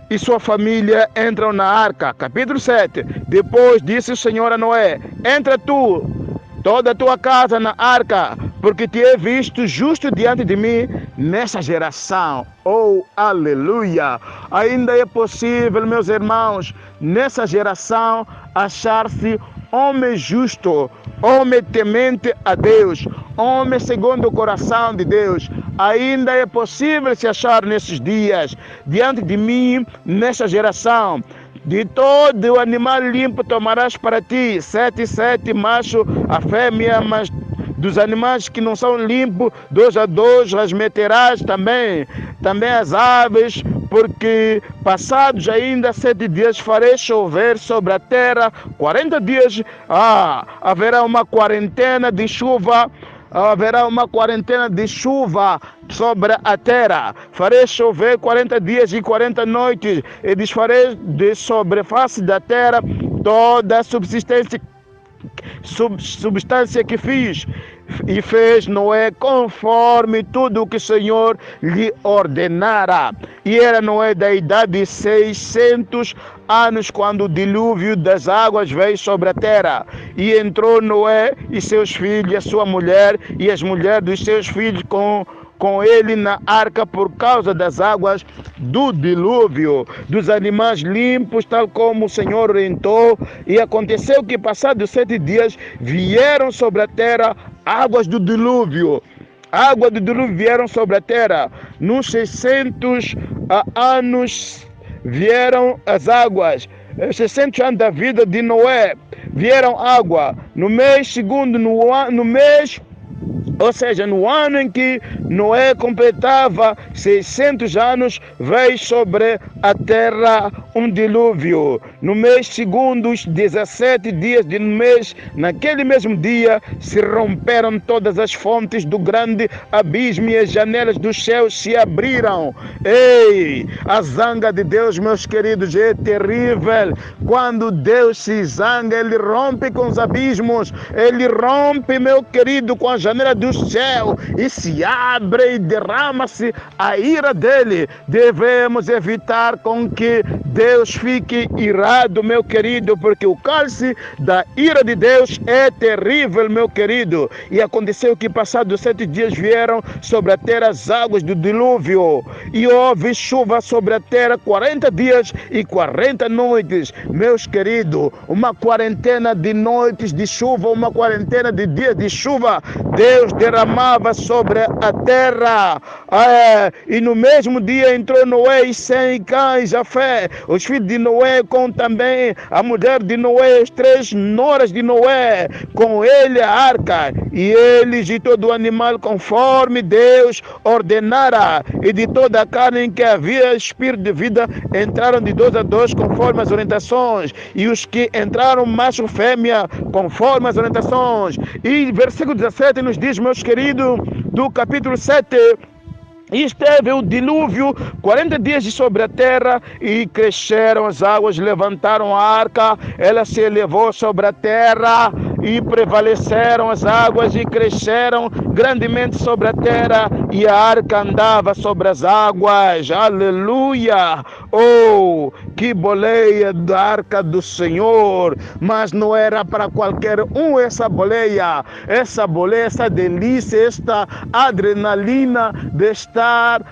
e sua família entram na arca. Capítulo 7. Depois disse o Senhor a Noé: entra tu, toda a tua casa na arca, porque te he visto justo diante de mim nessa geração. Oh, aleluia! Ainda é possível, meus irmãos, nessa geração achar-se homem justo, homem temente a Deus, homem segundo o coração de Deus. Ainda é possível se achar nesses dias, diante de mim, nessa geração. De todo o animal limpo tomarás para ti, 7 macho a fêmea, mas dos animais que não são limpos, 2 a 2 as meterás também as aves, porque passados ainda 7 dias farei chover sobre a terra, 40 dias haverá uma quarentena de chuva, sobre a terra. Farei chover 40 dias e 40 noites, e desfarei de sobre a face da terra toda a substância que fiz. E fez Noé conforme tudo o que o Senhor lhe ordenara. E era Noé da idade de 600 anos quando o dilúvio das águas veio sobre a terra. E entrou Noé e seus filhos, a sua mulher e as mulheres dos seus filhos com ele na arca por causa das águas do dilúvio, dos animais limpos, tal como o Senhor orientou. E aconteceu que passados 7 dias vieram sobre a terra águas do dilúvio. Água do dilúvio vieram sobre a terra. Nos 600 anos vieram as águas. 600 anos da vida de Noé vieram água. No mês segundo, no ano em que Noé completava 600 anos, veio sobre a terra um dilúvio. No mês segundo, os 17 dias do mês, naquele mesmo dia, se romperam todas as fontes do grande abismo e as janelas dos céus se abriram. Ei, a zanga de Deus, meus queridos, é terrível. Quando Deus se zanga, Ele rompe com os abismos, Ele rompe, meu querido, com a janela do céu e se abre e derrama-se a ira dele. Devemos evitar com que Deus fique irado, meu querido, porque o cálice da ira de Deus é terrível, meu querido. E aconteceu que passados 7 dias vieram sobre a terra as águas do dilúvio, e houve chuva sobre a terra 40 dias e 40 noites. Meus queridos, uma quarentena de noites de chuva, uma quarentena de dias de chuva, Deus derramava sobre a terra. E no mesmo dia entrou Noé e Sem, Cã e Jafé, os filhos de Noé, com também a mulher de Noé, as 3 noras de Noé, com ele a arca, e eles e todo o animal conforme Deus ordenara, e de toda a carne em que havia espírito de vida entraram de 2 a 2 conforme as orientações, e os que entraram macho fêmea conforme as orientações. E versículo 17 nos diz, meus queridos, do capítulo 7. E esteve o dilúvio 40 dias sobre a terra, e cresceram as águas, levantaram a arca, ela se elevou sobre a terra, e prevaleceram as águas, e cresceram grandemente sobre a terra, e a arca andava sobre as águas. Aleluia! Oh, que boleia da arca do Senhor! Mas não era para qualquer um essa boleia, essa delícia, esta adrenalina de estar,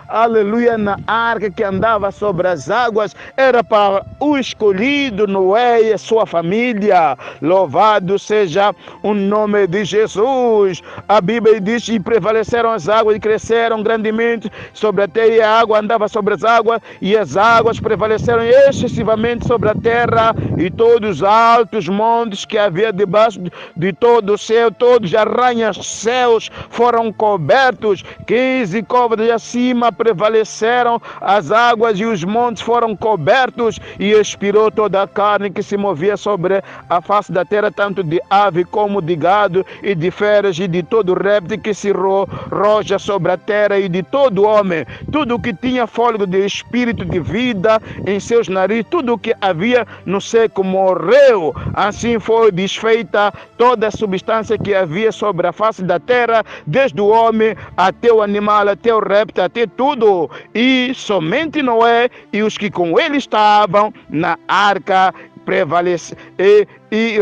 aleluia, na arca que andava sobre as águas. Era para o escolhido Noé e a sua família. Louvado seja o nome de Jesus. A Bíblia diz: e prevaleceram as águas, e cresceram grandemente sobre a terra, e a água andava sobre as águas, e as águas prevaleceram excessivamente sobre a terra, e todos os altos montes que havia debaixo de todo o céu, todos os arranha-céus foram cobertos. 15 côvados acima prevaleceram as águas, e os montes foram cobertos, e expirou toda a carne que se movia sobre a face da terra, tanto de ave como de gado, e de feras, e de todo réptil que se roja sobre a terra, e de todo homem. Tudo que tinha fôlego de espírito de vida em seus narizes, tudo que havia no seco morreu. Assim foi desfeita toda a substância que havia sobre a face da terra, desde o homem até o animal, até o réptil, até tudo. E somente Noé e os que com ele estavam na arca prevalece, e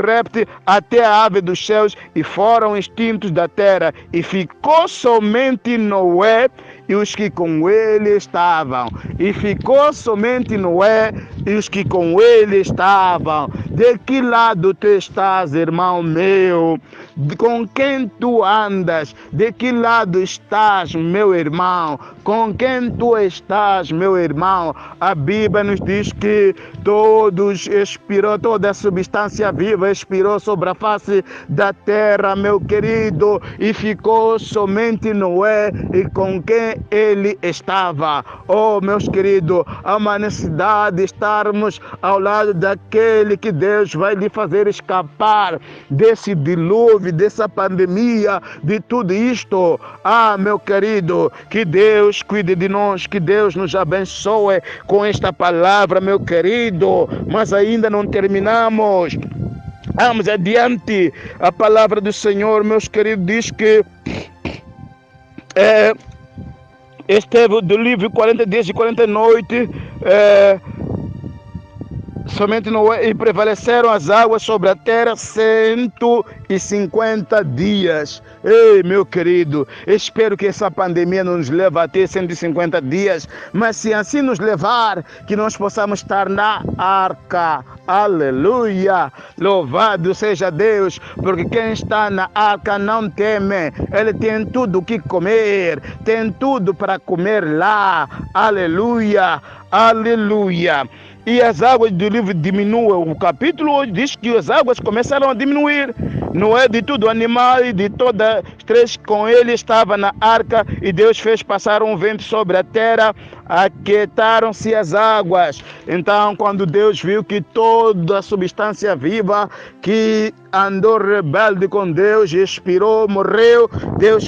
réptil até a ave dos céus, e foram extintos da terra, e ficou somente Noé e os que com ele estavam. E ficou somente Noé e os que com ele estavam. De que lado tu estás, irmão meu? Com quem tu andas? De que lado estás, meu irmão? Com quem tu estás, meu irmão? A Bíblia nos diz que todos expirou, toda a substância viva expirou sobre a face da terra, meu querido, e ficou somente Noé e com quem ele estava. Oh, meus queridos, há uma necessidade de estarmos ao lado daquele que Deus vai lhe fazer escapar desse dilúvio, dessa pandemia, de tudo isto. Ah, meu querido, que Deus cuide de nós, que Deus nos abençoe com esta palavra, meu querido. Mas ainda não terminamos. Vamos adiante. A palavra do Senhor, meus queridos, diz que esteve o dilúvio 40 dias e 40 noites, somente Noé, e prevaleceram as águas sobre a terra 150 dias. Ei, meu querido, espero que essa pandemia não nos leve a ter 150 dias, mas se assim nos levar, que nós possamos estar na arca. Aleluia! Louvado seja Deus, porque quem está na arca não teme. Ele tem tudo o que comer, tem tudo para comer lá. Aleluia! Aleluia! E as águas do livro diminuem. O capítulo 8 diz que as águas começaram a diminuir. Noé de todo animal e de todas as três com ele estava na arca, e Deus fez passar um vento sobre a terra, aquietaram-se as águas. Então, quando Deus viu que toda a substância viva que andou rebelde com Deus, expirou, morreu, Deus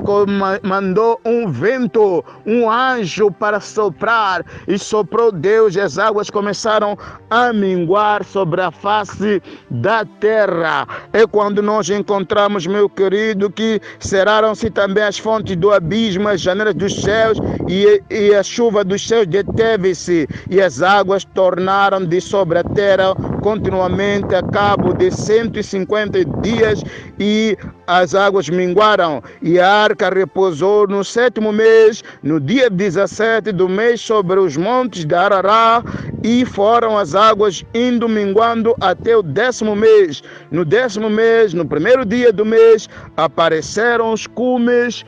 mandou um vento, um anjo para soprar, e soprou Deus, e as águas começaram a minguar sobre a face da terra. É quando nós encontramos, meu querido, que cerraram-se também as fontes do abismo, as janelas dos céus, e a chuva dos céus deteve-se, e as águas tornaram de sobre a terra continuamente a cabo de 150 dias, e as águas minguaram, e a arca repousou no 7º mês, no dia 17 do mês, sobre os montes de Arará, e foram as águas indo minguando até o 10º mês. No 10º mês, no primeiro dia do mês, apareceram os cumes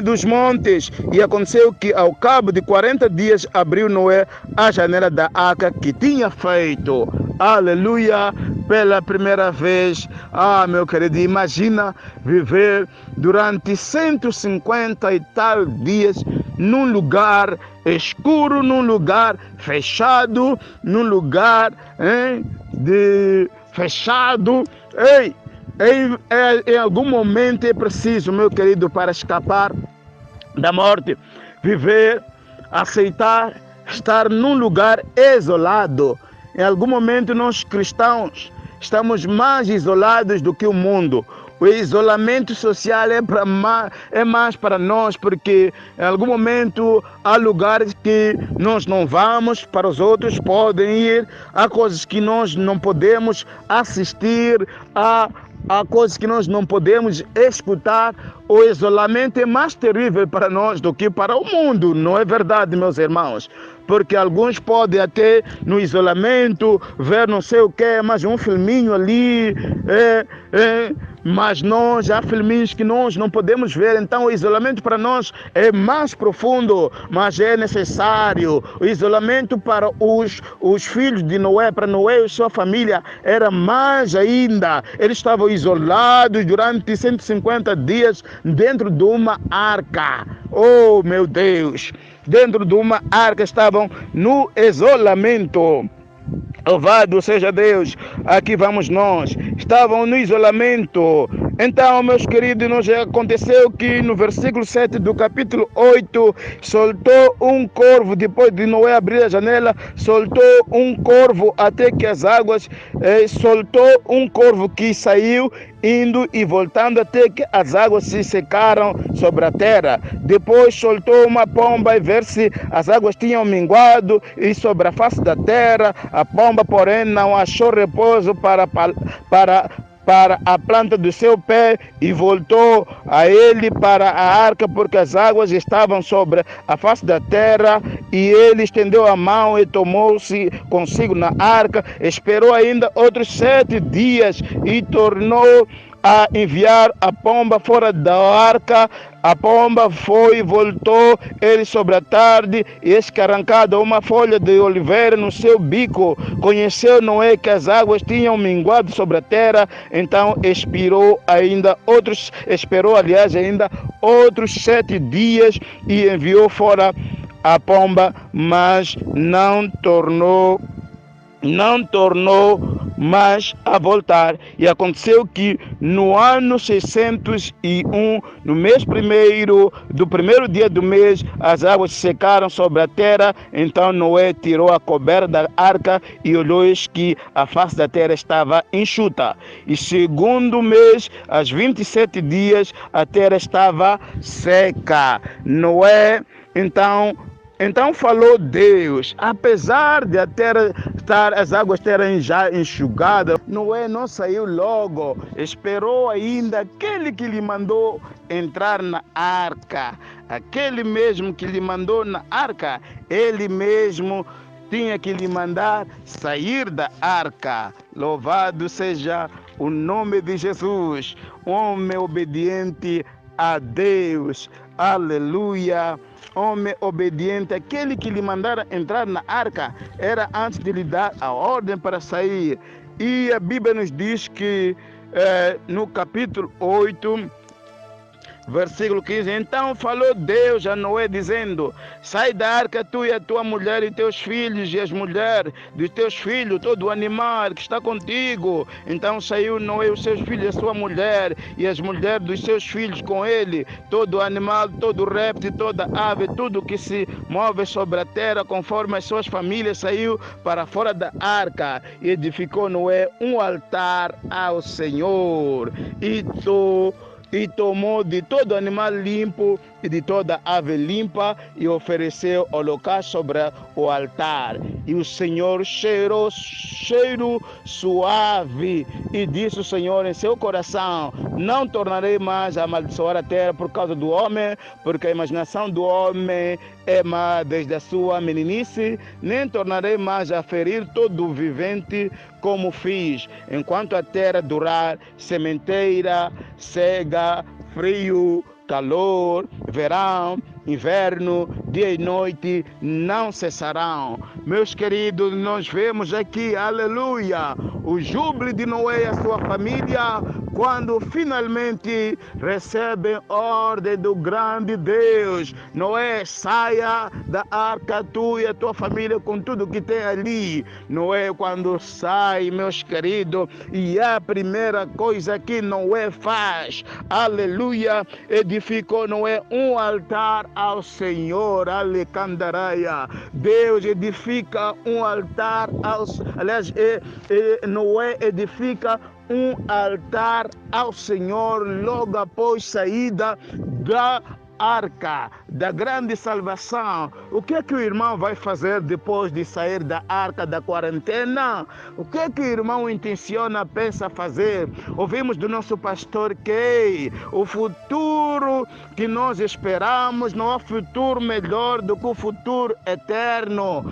dos montes, e aconteceu que ao cabo de 40 dias abriu Noé a janela da arca que tinha feito. Aleluia! Pela primeira vez. Ah, meu querido, imagina viver durante 150 e tal dias num lugar escuro, num lugar fechado, num lugar fechado. Ei! Em algum momento é preciso, meu querido, para escapar da morte, viver, aceitar, estar num lugar isolado. Em algum momento nós cristãos estamos mais isolados do que o mundo. O isolamento social é mais para nós, porque em algum momento há lugares que nós não vamos, para os outros podem ir, há coisas que nós não podemos assistir, há coisas que nós não podemos escutar. O isolamento é mais terrível para nós do que para o mundo, não é verdade, meus irmãos? Porque alguns podem até no isolamento ver não sei o que, mas um filminho ali, mas nós, há filminhos que nós não podemos ver, então o isolamento para nós é mais profundo, mas é necessário. O isolamento para os filhos de Noé, para Noé e sua família, era mais ainda. Eles estavam isolados durante 150 dias dentro de uma arca. Oh, meu Deus! Dentro de uma arca estavam no isolamento. Louvado seja Deus, aqui vamos nós. Estavam no isolamento. Então, meus queridos, nos aconteceu que no versículo 7 do capítulo 8, soltou um corvo, depois de Noé abrir a janela, soltou um corvo até que as águas, soltou um corvo que saiu, indo e voltando até que as águas se secaram sobre a terra. Depois soltou uma pomba e ver se as águas tinham minguado e sobre a face da terra. A pomba, porém, não achou repouso para a planta do seu pé e voltou a ele para a arca, porque as águas estavam sobre a face da terra, e ele estendeu a mão e tomou-se consigo na arca, esperou ainda outros 7 dias e tornou a enviar a pomba fora da arca. A pomba foi e voltou, ele sobre a tarde, e escarrancada uma folha de oliveira no seu bico, conheceu Noé que as águas tinham minguado sobre a terra, então esperou ainda outros 7 dias e enviou fora a pomba, mas não tornou mais a voltar. E aconteceu que no ano 601, no mês primeiro, do primeiro dia do mês, as águas se secaram sobre a terra. Então Noé tirou a coberta da arca e olhou, eis que a face da terra estava enxuta. E segundo mês, aos 27 dias, a terra estava seca. Noé, então falou Deus, apesar de a terra as águas terem já enxugado, Noé não saiu logo, esperou ainda aquele que lhe mandou entrar na arca. Aquele mesmo que lhe mandou na arca, ele mesmo tinha que lhe mandar sair da arca. Louvado seja o nome de Jesus, homem obediente a Deus. Aleluia. Homem obediente, aquele que lhe mandara entrar na arca, era antes de lhe dar a ordem para sair. E a Bíblia nos diz que no capítulo 8, versículo 15, então falou Deus a Noé dizendo, sai da arca tu e a tua mulher e teus filhos e as mulheres dos teus filhos, todo o animal que está contigo. Então saiu Noé, os seus filhos, a sua mulher e as mulheres dos seus filhos com ele, todo o animal, todo o réptil, toda ave, tudo que se move sobre a terra conforme as suas famílias, saiu para fora da arca, e edificou Noé um altar ao Senhor, e tomou de todo animal limpo e de toda ave limpa e ofereceu holocausto sobre o altar. E o Senhor cheirou cheiro suave, e disse o Senhor em seu coração, não tornarei mais a amaldiçoar a terra por causa do homem, porque a imaginação do homem é má desde a sua meninice, nem tornarei mais a ferir todo o vivente como fiz, enquanto a terra durar, sementeira, cega, frio, calor, verão, inverno, dia e noite não cessarão. Meus queridos, nós vemos aqui, aleluia, o júbilo de Noé e a sua família quando finalmente recebem ordem do grande Deus, Noé, saia da arca, tu e a tua família com tudo que tem ali. Noé, quando sai, meus queridos, e a primeira coisa que Noé faz, aleluia, edificou Noé um altar ao Senhor, alecandaraia. Deus edifica um altar aos, aliás, Noé edifica um altar ao Senhor logo após saída da arca, da grande salvação. O que é que o irmão vai fazer depois de sair da arca da quarentena? O que é que o irmão intenciona, pensa fazer? Ouvimos do nosso pastor que o futuro que nós esperamos não há futuro melhor do que o futuro eterno.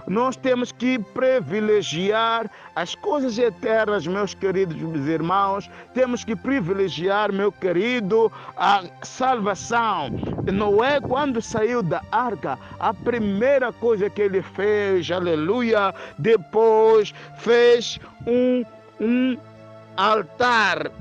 Nós temos que privilegiar as coisas eternas, meus queridos irmãos. Temos que privilegiar, meu querido, a salvação. Noé, quando saiu da arca, a primeira coisa que ele fez, aleluia, depois fez um altar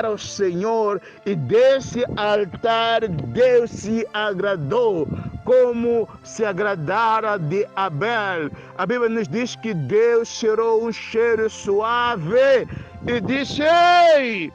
ao Senhor, e desse altar Deus se agradou, como se agradara de Abel. A Bíblia nos diz que Deus cheirou um cheiro suave e disse: ei,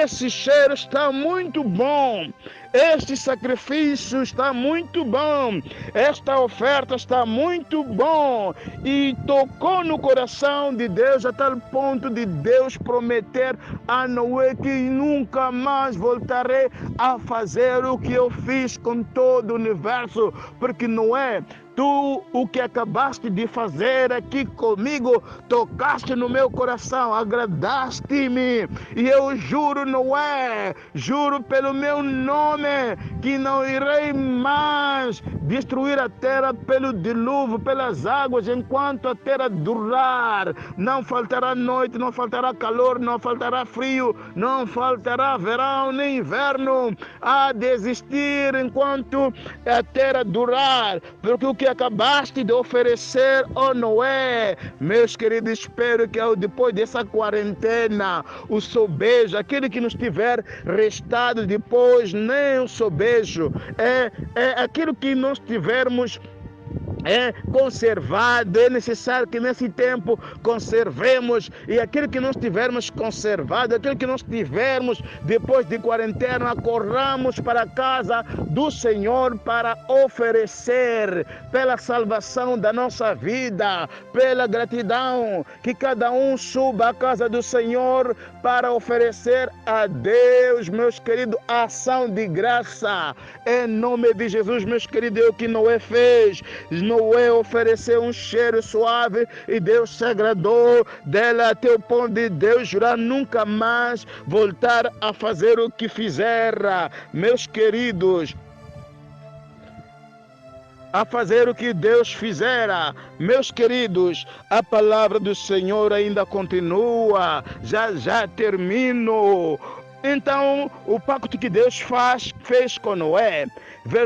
esse cheiro está muito bom, este sacrifício está muito bom, esta oferta está muito bom. E tocou no coração de Deus a tal ponto de Deus prometer a Noé que nunca mais voltarei a fazer o que eu fiz com todo o universo, porque Noé, tu o que acabaste de fazer aqui comigo, tocaste no meu coração, agradaste-me, e eu juro, Noé, juro pelo meu nome, que não irei mais destruir a terra pelo dilúvio, pelas águas, enquanto a terra durar. Não faltará noite, não faltará calor, não faltará frio, não faltará verão nem inverno. Há de existir enquanto a terra durar, porque o que acabaste de oferecer, ó Noé, meus queridos, espero que depois dessa quarentena, o sobejo, aquele que nos tiver restado depois, nem o sobejo, é aquilo que nós tivermos conservado. É necessário que nesse tempo conservemos, e aquilo que nós tivermos conservado, aquilo que nós tivermos depois de quarentena, corramos para a casa do Senhor para oferecer pela salvação da nossa vida, pela gratidão, que cada um suba à casa do Senhor para oferecer a Deus, meus queridos, ação de graça, em nome de Jesus, meus queridos. É o que Noé fez. Noé ofereceu um cheiro suave e Deus se agradou dela, até o ponto de Deus jurar nunca mais voltar a fazer o que fizera, meus queridos, a fazer o que Deus fizera. Meus queridos, a palavra do Senhor ainda continua, já termino. Então, o pacto que Deus fez com Noé,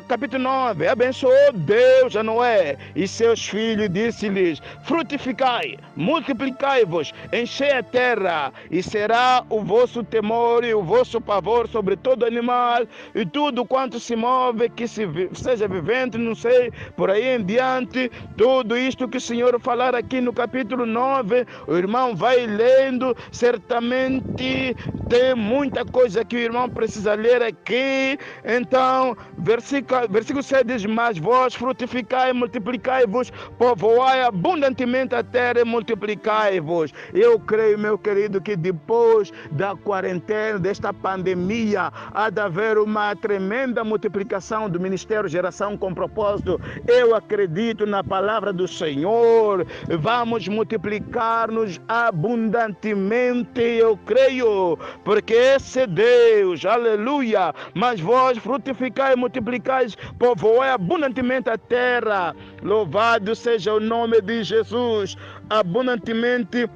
capítulo 9, abençoou Deus a Noé e seus filhos, disse-lhes: frutificai, multiplicai-vos, enchei a terra, e será o vosso temor e o vosso pavor sobre todo animal e tudo quanto se move, que seja vivente, não sei, por aí em diante. Tudo isto que o Senhor falar aqui no capítulo 9, o irmão vai lendo, certamente tem muita coisa que o irmão precisa ler aqui. Então, versículo 7 diz: mas vós frutificai, multiplicai-vos, povoai abundantemente a terra e multiplicai-vos. Eu creio, meu querido, que depois da quarentena, desta pandemia, há de haver uma tremenda multiplicação do Ministério Geração com Propósito. Eu acredito na palavra do Senhor. Vamos multiplicar-nos abundantemente, eu creio, porque esse é Deus, aleluia. Mas vós frutificai e multiplicai, povoai abundantemente a terra. Louvado seja o nome de Jesus. Abundantemente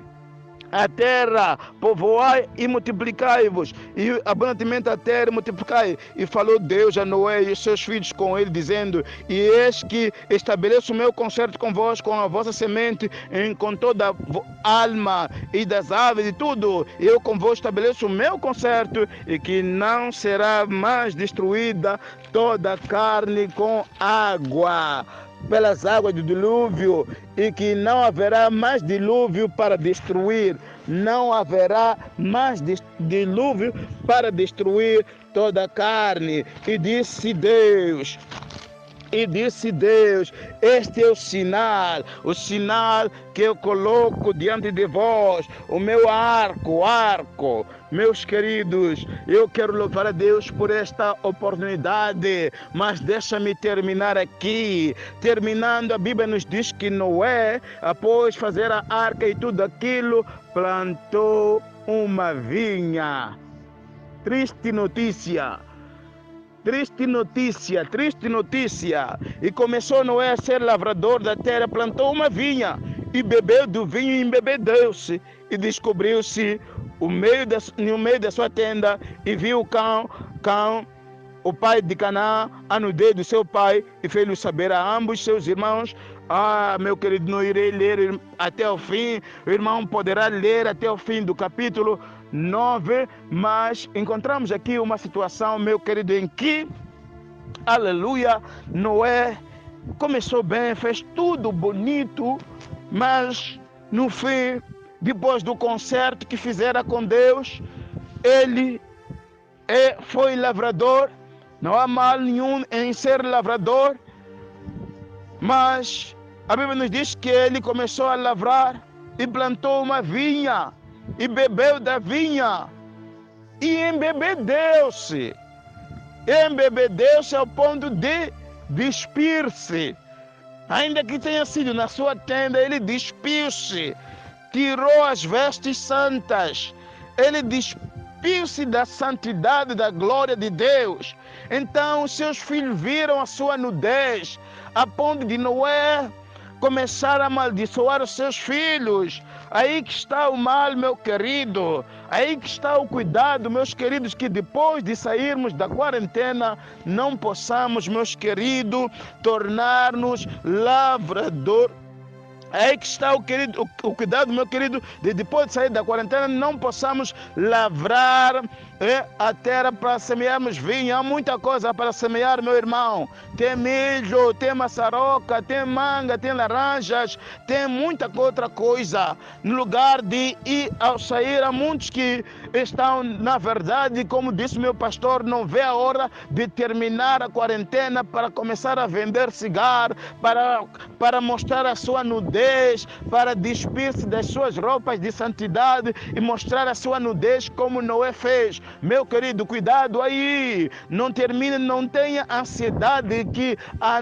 a terra, povoai e multiplicai-vos, e abundantemente a terra multiplicai. E falou Deus a Noé e os seus filhos com ele, dizendo: e eis que estabeleço o meu concerto convosco, com a vossa semente, com toda a alma e das aves e tudo. Eu convosco estabeleço o meu concerto, e que não será mais destruída toda a carne com água, pelas águas do dilúvio, e que não haverá mais dilúvio para destruir, não haverá mais dilúvio para destruir toda a carne. E disse Deus, este é o sinal que eu coloco diante de vós, o meu arco. Meus queridos, eu quero louvar a Deus por esta oportunidade, mas deixa-me terminar aqui. Terminando, a Bíblia nos diz que Noé, após fazer a arca e tudo aquilo, plantou uma vinha. Triste notícia. E começou Noé a ser lavrador da terra, plantou uma vinha, e bebeu do vinho e embebedeu-se, e descobriu-se no meio da sua tenda, e viu Cão, o pai de Canaã, a nudez do seu pai, e fez-lhe saber a ambos seus irmãos. Meu querido, não irei ler até o fim, o irmão poderá ler até o fim do capítulo 9, mas encontramos aqui uma situação, meu querido, em que, aleluia, Noé começou bem, fez tudo bonito, mas no fim, depois do concerto que fizera com Deus, ele foi lavrador. Não há mal nenhum em ser lavrador, mas a Bíblia nos diz que ele começou a lavrar e plantou uma vinha, e bebeu da vinha, e embebedeu-se ao ponto de despir-se. Ainda que tenha sido na sua tenda, ele despiu-se, tirou as vestes santas, ele despiu-se da santidade, da glória de Deus. Então os seus filhos viram a sua nudez, a ponto de Noé começar a amaldiçoar os seus filhos. Aí que está o mal, meu querido. Aí que está o cuidado, meus queridos, que depois de sairmos da quarentena, não possamos, meus queridos, tornar-nos lavrador. Aí que está o cuidado, meu querido, de depois de sair da quarentena, não possamos lavrar a terra para semearmos vinho. Há muita coisa para semear, meu irmão. Tem milho, tem maçaroca, tem manga, tem laranjas, tem muita outra coisa. No lugar de ir ao sair, há muitos que estão, na verdade, como disse meu pastor, não vê a hora de terminar a quarentena para começar a vender cigarro, para mostrar a sua nudez, para despir-se das suas roupas de santidade e mostrar a sua nudez como Noé fez. Meu querido, cuidado aí, não termine, não tenha ansiedade que a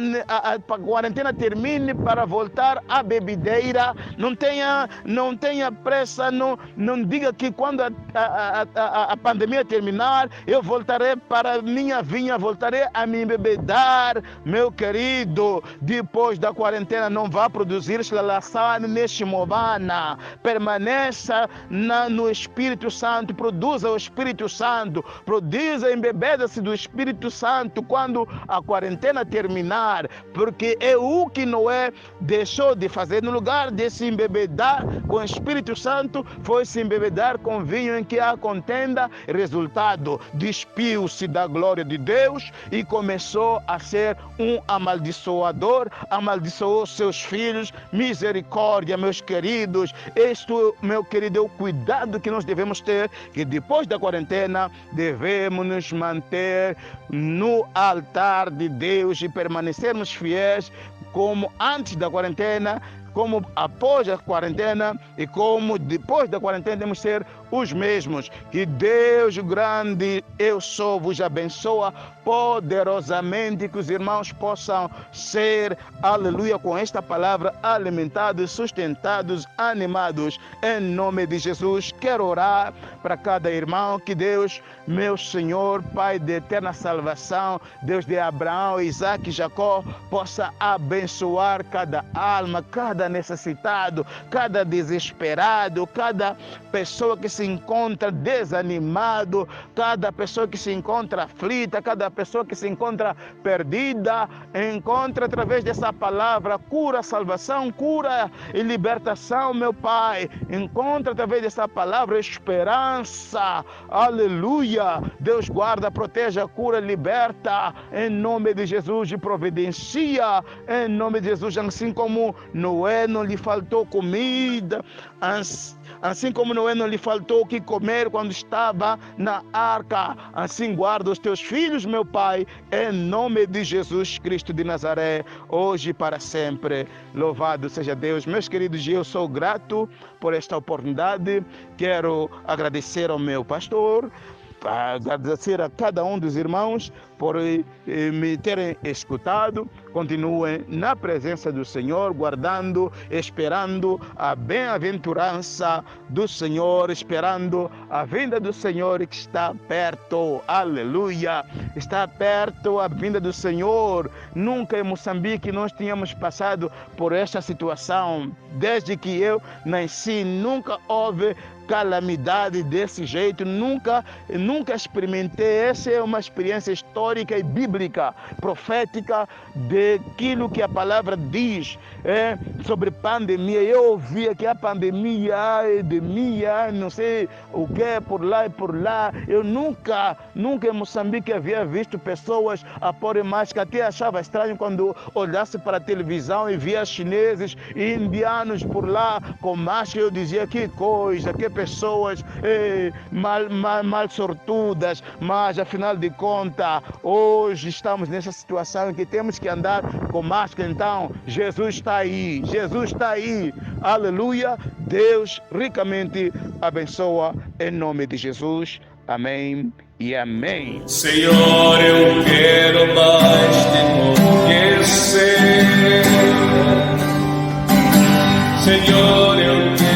quarentena termine para voltar à bebedeira, não tenha pressa, não diga que quando a pandemia terminar, eu voltarei para a minha vinha, voltarei a me embebedar. Meu querido, depois da quarentena não vá produzir laçada neste movana, permaneça no Espírito Santo, produza o Espírito Santo, produza, embebeda-se do Espírito Santo quando a quarentena terminar, porque é o que Noé deixou de fazer. No lugar de se embebedar com o Espírito Santo, foi se embebedar com vinho em que há contenda. Resultado, despiu-se da glória de Deus e começou a ser um amaldiçoador, amaldiçoou seus filhos. Misericórdia, meus queridos. Isto, meu querido, é o cuidado que nós devemos ter, que depois da quarentena devemos nos manter no altar de Deus e permanecermos fiéis como antes da quarentena, como após a quarentena e como depois da quarentena. Devemos ser os mesmos. Que Deus grande, eu sou, vos abençoa poderosamente, que os irmãos possam ser, aleluia, com esta palavra alimentados, sustentados, animados, em nome de Jesus. Quero orar para cada irmão, que Deus, meu Senhor, Pai de eterna salvação, Deus de Abraão, Isaac e Jacó, possa abençoar cada alma, cada necessitado, cada desesperado, cada pessoa que se encontra desanimado, cada pessoa que se encontra aflita, cada pessoa que se encontra perdida. Encontra através dessa palavra cura, salvação, cura e libertação, meu Pai. Encontra através dessa palavra esperança, aleluia. Deus guarda, proteja, cura, liberta, em nome de Jesus, e providencia, em nome de Jesus. Assim como Noé não lhe faltou comida, assim como Noé não lhe faltou o que comer quando estava na arca, assim guarda os teus filhos, meu Pai, em nome de Jesus Cristo de Nazaré, hoje e para sempre. Louvado seja Deus. Meus queridos, eu sou grato por esta oportunidade. Quero agradecer ao meu pastor, agradecer a cada um dos irmãos por me terem escutado. Continuem na presença do Senhor, guardando, esperando a bem-aventurança do Senhor, esperando a vinda do Senhor que está perto. Aleluia! Está perto a vinda do Senhor. Nunca em Moçambique nós tínhamos passado por esta situação. Desde que eu nasci, nunca houve calamidade desse jeito, nunca experimentei. Essa é uma experiência histórica e bíblica, profética, daquilo que a palavra diz sobre pandemia. Eu ouvia que a pandemia, não sei o que, por lá e por lá. Eu nunca em Moçambique havia visto pessoas a porem máscara. Até achava estranho quando olhasse para a televisão e via chineses e indianos por lá com máscara. Eu dizia, que coisa, que pessoas mal sortudas. Mas afinal de contas, hoje estamos nessa situação em que temos que andar com máscara. Então Jesus está aí, Jesus está aí, aleluia. Deus ricamente abençoa em nome de Jesus, amém e amém. Senhor, eu quero mais te conhecer. Senhor, eu quero